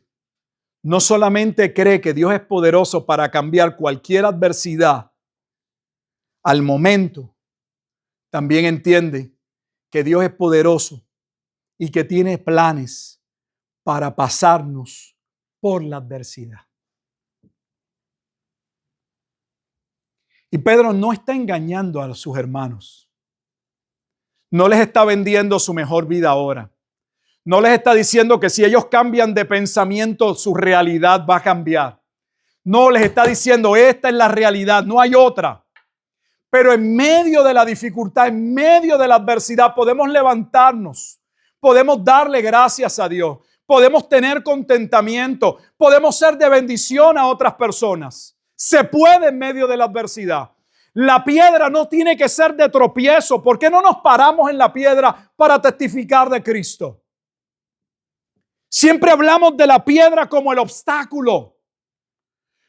No solamente cree que Dios es poderoso para cambiar cualquier adversidad al momento, también entiende que Dios es poderoso y que tiene planes para pasarnos por la adversidad. Y Pedro no está engañando a sus hermanos. No les está vendiendo su mejor vida ahora. No les está diciendo que si ellos cambian de pensamiento, su realidad va a cambiar. No les está diciendo, esta es la realidad, no hay otra. Pero en medio de la dificultad, en medio de la adversidad, podemos levantarnos. Podemos darle gracias a Dios. Podemos tener contentamiento. Podemos ser de bendición a otras personas. Se puede en medio de la adversidad. La piedra no tiene que ser de tropiezo. ¿Por qué no nos paramos en la piedra para testificar de Cristo? Siempre hablamos de la piedra como el obstáculo.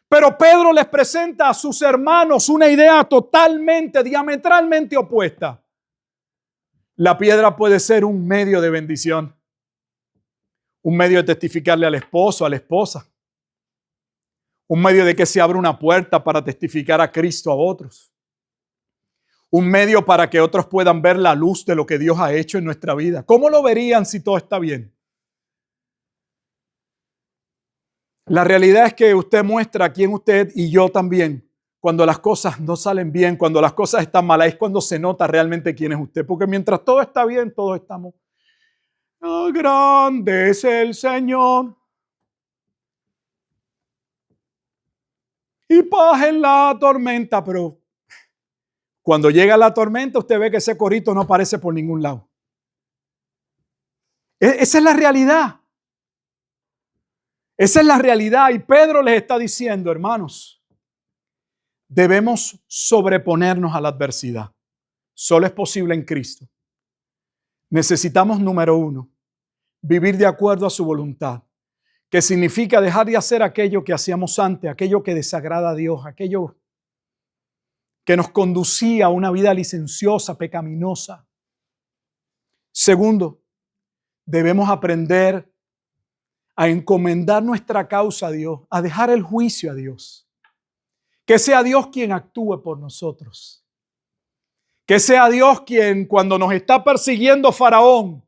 Pero Pedro les presenta a sus hermanos una idea totalmente, diametralmente opuesta. La piedra puede ser un medio de bendición. Un medio de testificarle al esposo, a la esposa. Un medio de que se abra una puerta para testificar a Cristo a otros. Un medio para que otros puedan ver la luz de lo que Dios ha hecho en nuestra vida. ¿Cómo lo verían si todo está bien? La realidad es que usted muestra quién usted y yo también. Cuando las cosas no salen bien, cuando las cosas están malas, es cuando se nota realmente quién es usted. Porque mientras todo está bien, todos estamos. Oh, grande es el Señor. Y paz en la tormenta. Pero cuando llega la tormenta, usted ve que ese corito no aparece por ningún lado. Esa es la realidad. Esa es la realidad. Y Pedro les está diciendo, hermanos, debemos sobreponernos a la adversidad. Solo es posible en Cristo. Necesitamos, número uno, vivir de acuerdo a su voluntad, que significa dejar de hacer aquello que hacíamos antes, aquello que desagrada a Dios, aquello que nos conducía a una vida licenciosa, pecaminosa. Segundo, debemos aprender a encomendar nuestra causa a Dios, a dejar el juicio a Dios. Que sea Dios quien actúe por nosotros. Que sea Dios quien, cuando nos está persiguiendo Faraón,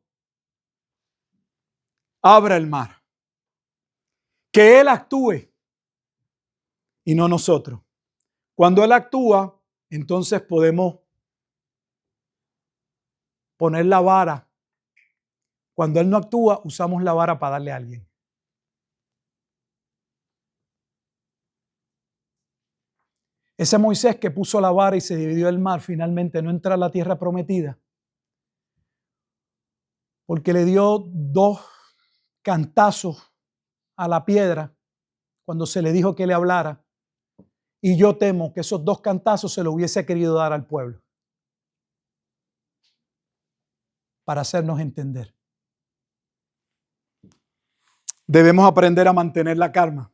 abra el mar. Que Él actúe y no nosotros. Cuando Él actúa, entonces podemos poner la vara. Cuando Él no actúa, usamos la vara para darle a alguien. Ese Moisés que puso la vara y se dividió el mar, finalmente no entra a la tierra prometida. Porque le dio 2 cantazos a la piedra cuando se le dijo que le hablara. Y yo temo que esos 2 cantazos se lo hubiese querido dar al pueblo. Para hacernos entender. Debemos aprender a mantener la calma.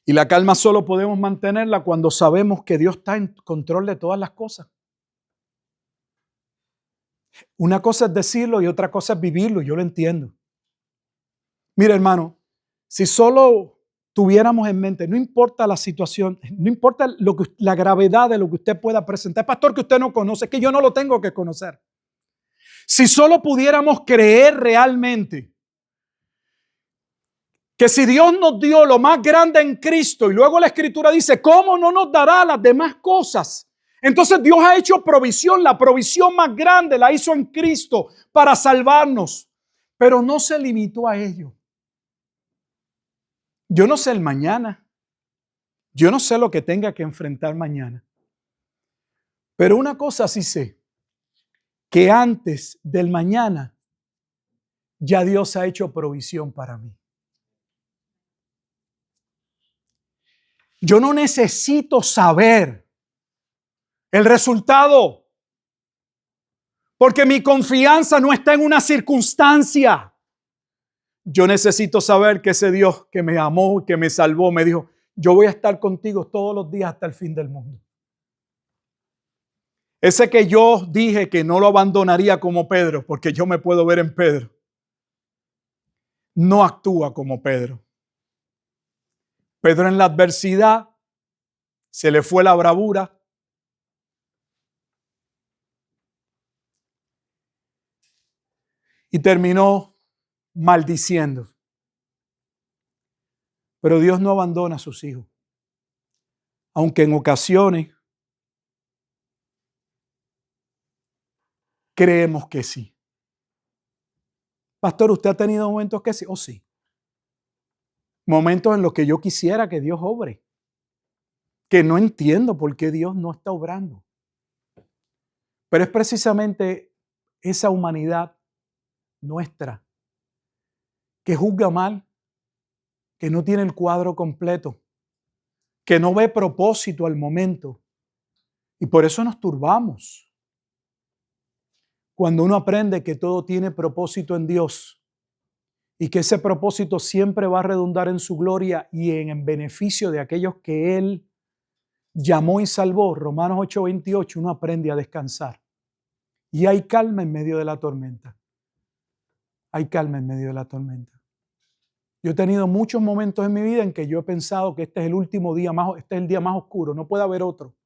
Y la calma solo podemos mantenerla cuando sabemos que Dios está en control de todas las cosas. Una cosa es decirlo y otra cosa es vivirlo, yo lo entiendo. Mire, hermano, si solo tuviéramos en mente, no importa la situación, no importa la gravedad de lo que usted pueda presentar, pastor, que usted no conoce, es que yo no lo tengo que conocer. Si solo pudiéramos creer realmente que si Dios nos dio lo más grande en Cristo y luego la Escritura dice, ¿cómo no nos dará las demás cosas? Entonces Dios ha hecho provisión, la provisión más grande la hizo en Cristo para salvarnos, pero no se limitó a ello. Yo no sé el mañana, yo no sé lo que tenga que enfrentar mañana, pero una cosa sí sé, que antes del mañana ya Dios ha hecho provisión para mí. Yo no necesito saber el resultado, porque mi confianza no está en una circunstancia. Yo necesito saber que ese Dios que me amó, que me salvó, me dijo, yo voy a estar contigo todos los días hasta el fin del mundo. Ese que yo dije que no lo abandonaría como Pedro, porque yo me puedo ver en Pedro, no actúa como Pedro. Pedro en la adversidad se le fue la bravura. y terminó maldiciendo. Pero Dios no abandona a sus hijos, aunque en ocasiones creemos que sí. Pastor, ¿usted ha tenido momentos que sí? Oh, sí. Momentos en los que yo quisiera que Dios obre, que no entiendo por qué Dios no está obrando. Pero es precisamente esa humanidad nuestra que juzga mal, que no tiene el cuadro completo, que no ve propósito al momento. Y por eso nos turbamos. Cuando uno aprende que todo tiene propósito en Dios y que ese propósito siempre va a redundar en su gloria y en beneficio de aquellos que Él llamó y salvó, Romanos 8:28, uno aprende a descansar. Y hay calma en medio de la tormenta. Hay calma en medio de la tormenta. Yo he tenido muchos momentos en mi vida en que yo he pensado que este es el último día este es el día más oscuro, no puede haber otro.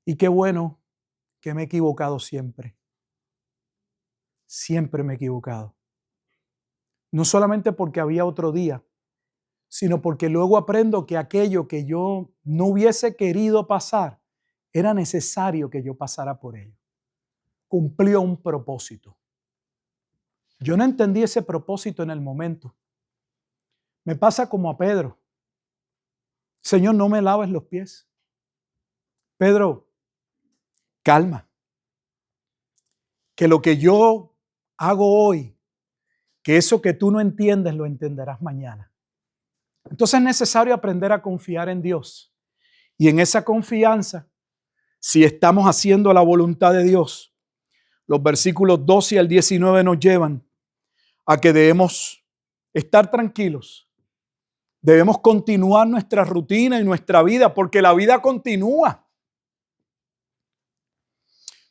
Y qué bueno que me he equivocado siempre. Siempre me he equivocado. No solamente porque había otro día, sino porque luego aprendo que aquello que yo no hubiese querido pasar, era necesario que yo pasara por ello. Cumplió un propósito. Yo no entendí ese propósito en el momento. Me pasa como a Pedro. Señor, no me laves los pies. Pedro, calma. Que lo que yo hago hoy, que eso que tú no entiendes, lo entenderás mañana. Entonces es necesario aprender a confiar en Dios. Y en esa confianza, si estamos haciendo la voluntad de Dios, los versículos 12 al 19 nos llevan a que debemos estar tranquilos. Debemos continuar nuestra rutina y nuestra vida, porque la vida continúa.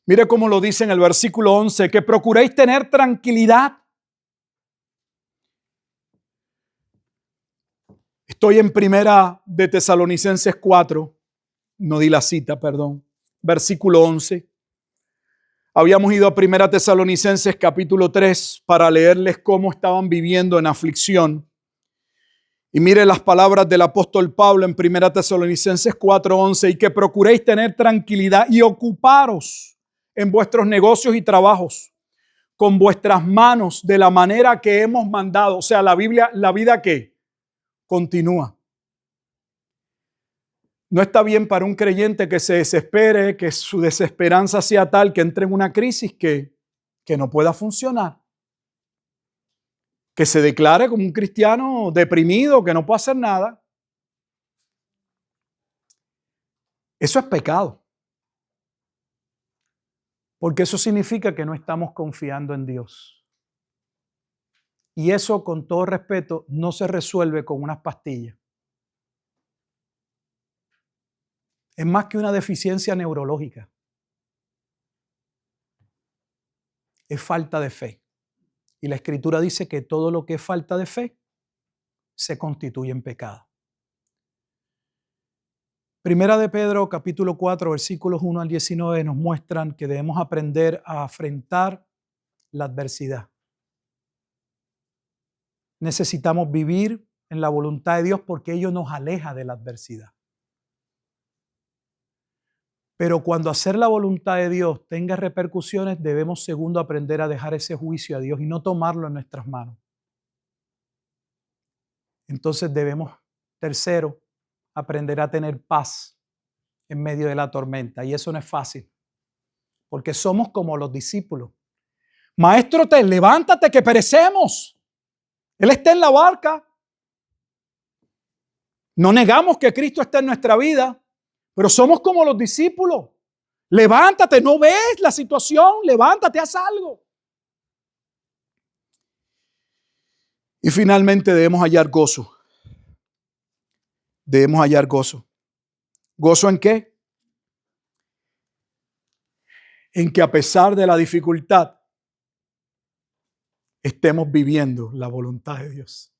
Mire cómo lo dice en el versículo 11, que procuréis tener tranquilidad. Estoy en primera de Tesalonicenses 4, no di la cita, perdón, versículo 11. Habíamos ido a primera Tesalonicenses capítulo 3 para leerles cómo estaban viviendo en aflicción. Y mire las palabras del apóstol Pablo en primera Tesalonicenses 4:11, y que procuréis tener tranquilidad y ocuparos en vuestros negocios y trabajos con vuestras manos de la manera que hemos mandado. O sea, la vida que continúa. No está bien para un creyente que se desespere, que su desesperanza sea tal que entre en una crisis que no pueda funcionar. Que se declare como un cristiano deprimido, que no puede hacer nada. Eso es pecado. Porque eso significa que no estamos confiando en Dios. Y eso, con todo respeto, no se resuelve con unas pastillas. Es más que una deficiencia neurológica. Es falta de fe. Y la Escritura dice que todo lo que es falta de fe se constituye en pecado. Primera de Pedro, capítulo 4, versículos 1 al 19, nos muestran que debemos aprender a afrontar la adversidad. Necesitamos vivir en la voluntad de Dios porque ello nos aleja de la adversidad. Pero cuando hacer la voluntad de Dios tenga repercusiones, debemos, segundo, aprender a dejar ese juicio a Dios y no tomarlo en nuestras manos. Entonces debemos, tercero, aprender a tener paz en medio de la tormenta. Y eso no es fácil, porque somos como los discípulos. Maestro, levántate que perecemos. Él está en la barca. No negamos que Cristo está en nuestra vida, pero somos como los discípulos. Levántate, ¿no ves la situación? Levántate, haz algo. Y finalmente debemos hallar gozo. Debemos hallar gozo. ¿Gozo en qué? En que a pesar de la dificultad, estemos viviendo la voluntad de Dios.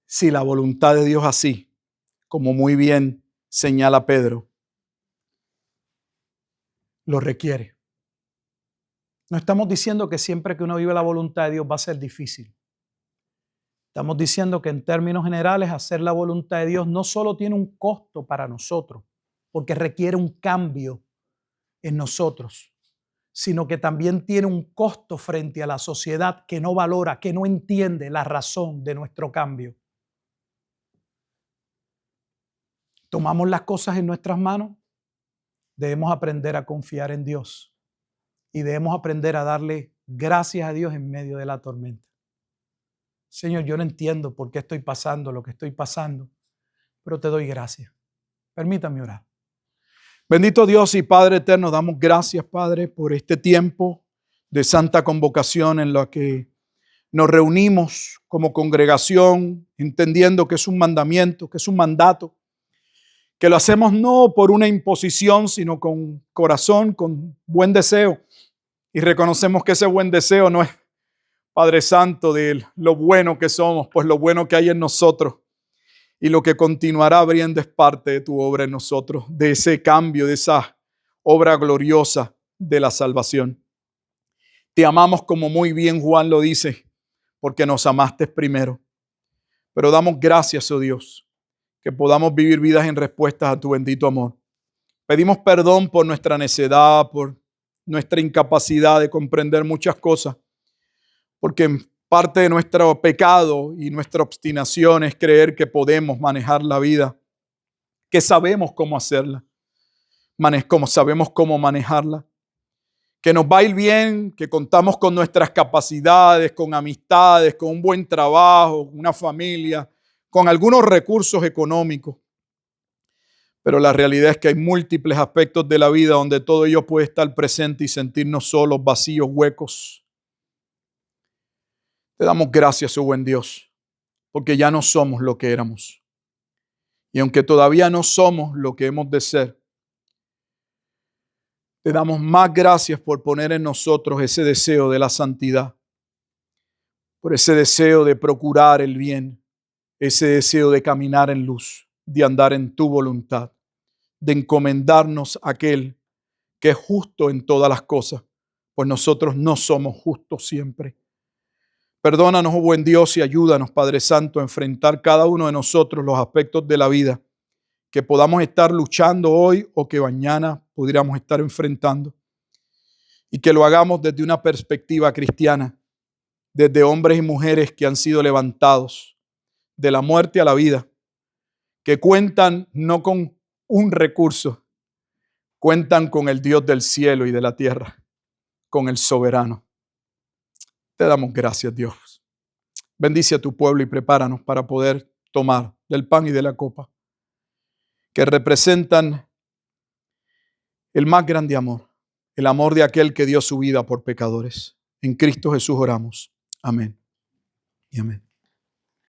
Si la voluntad de Dios así, como muy bien señala Pedro, lo requiere. No estamos diciendo que siempre que uno vive la voluntad de Dios va a ser difícil. Estamos diciendo que en términos generales hacer la voluntad de Dios no solo tiene un costo para nosotros, porque requiere un cambio en nosotros, sino que también tiene un costo frente a la sociedad que no valora, que no entiende la razón de nuestro cambio. Tomamos las cosas en nuestras manos, debemos aprender a confiar en Dios y debemos aprender a darle gracias a Dios en medio de la tormenta. Señor, yo no entiendo por qué estoy pasando lo que estoy pasando, pero te doy gracias. Permítame orar. Bendito Dios y Padre eterno, damos gracias, Padre, por este tiempo de santa convocación en la que nos reunimos como congregación, entendiendo que es un mandamiento, que es un mandato, que lo hacemos no por una imposición, sino con corazón, con buen deseo. Y reconocemos que ese buen deseo no es, Padre Santo, de lo bueno que somos, pues lo bueno que hay en nosotros y lo que continuará abriendo es parte de tu obra en nosotros, de ese cambio, de esa obra gloriosa de la salvación. Te amamos como muy bien Juan lo dice, porque nos amaste primero. Pero damos gracias, oh Dios, que podamos vivir vidas en respuesta a tu bendito amor. Pedimos perdón por nuestra necedad, por nuestra incapacidad de comprender muchas cosas, porque parte de nuestro pecado y nuestra obstinación es creer que podemos manejar la vida, que sabemos cómo hacerla, sabemos cómo manejarla, que nos va a ir bien, que contamos con nuestras capacidades, con amistades, con un buen trabajo, una familia, con algunos recursos económicos. Pero la realidad es que hay múltiples aspectos de la vida donde todo ello puede estar presente y sentirnos solos, vacíos, huecos. Te damos gracias, oh buen Dios, porque ya no somos lo que éramos. Y aunque todavía no somos lo que hemos de ser, te damos más gracias por poner en nosotros ese deseo de la santidad, por ese deseo de procurar el bien, ese deseo de caminar en luz, de andar en tu voluntad, de encomendarnos a aquel que es justo en todas las cosas, pues nosotros no somos justos siempre. Perdónanos, oh buen Dios, y ayúdanos, Padre Santo, a enfrentar cada uno de nosotros los aspectos de la vida que podamos estar luchando hoy o que mañana pudiéramos estar enfrentando. Y que lo hagamos desde una perspectiva cristiana, desde hombres y mujeres que han sido levantados de la muerte a la vida, que cuentan no con un recurso, cuentan con el Dios del cielo y de la tierra, con el soberano. Te damos gracias, Dios. Bendice a tu pueblo y prepáranos para poder tomar del pan y de la copa, que representan el más grande amor, el amor de aquel que dio su vida por pecadores. En Cristo Jesús oramos. Amén y amén.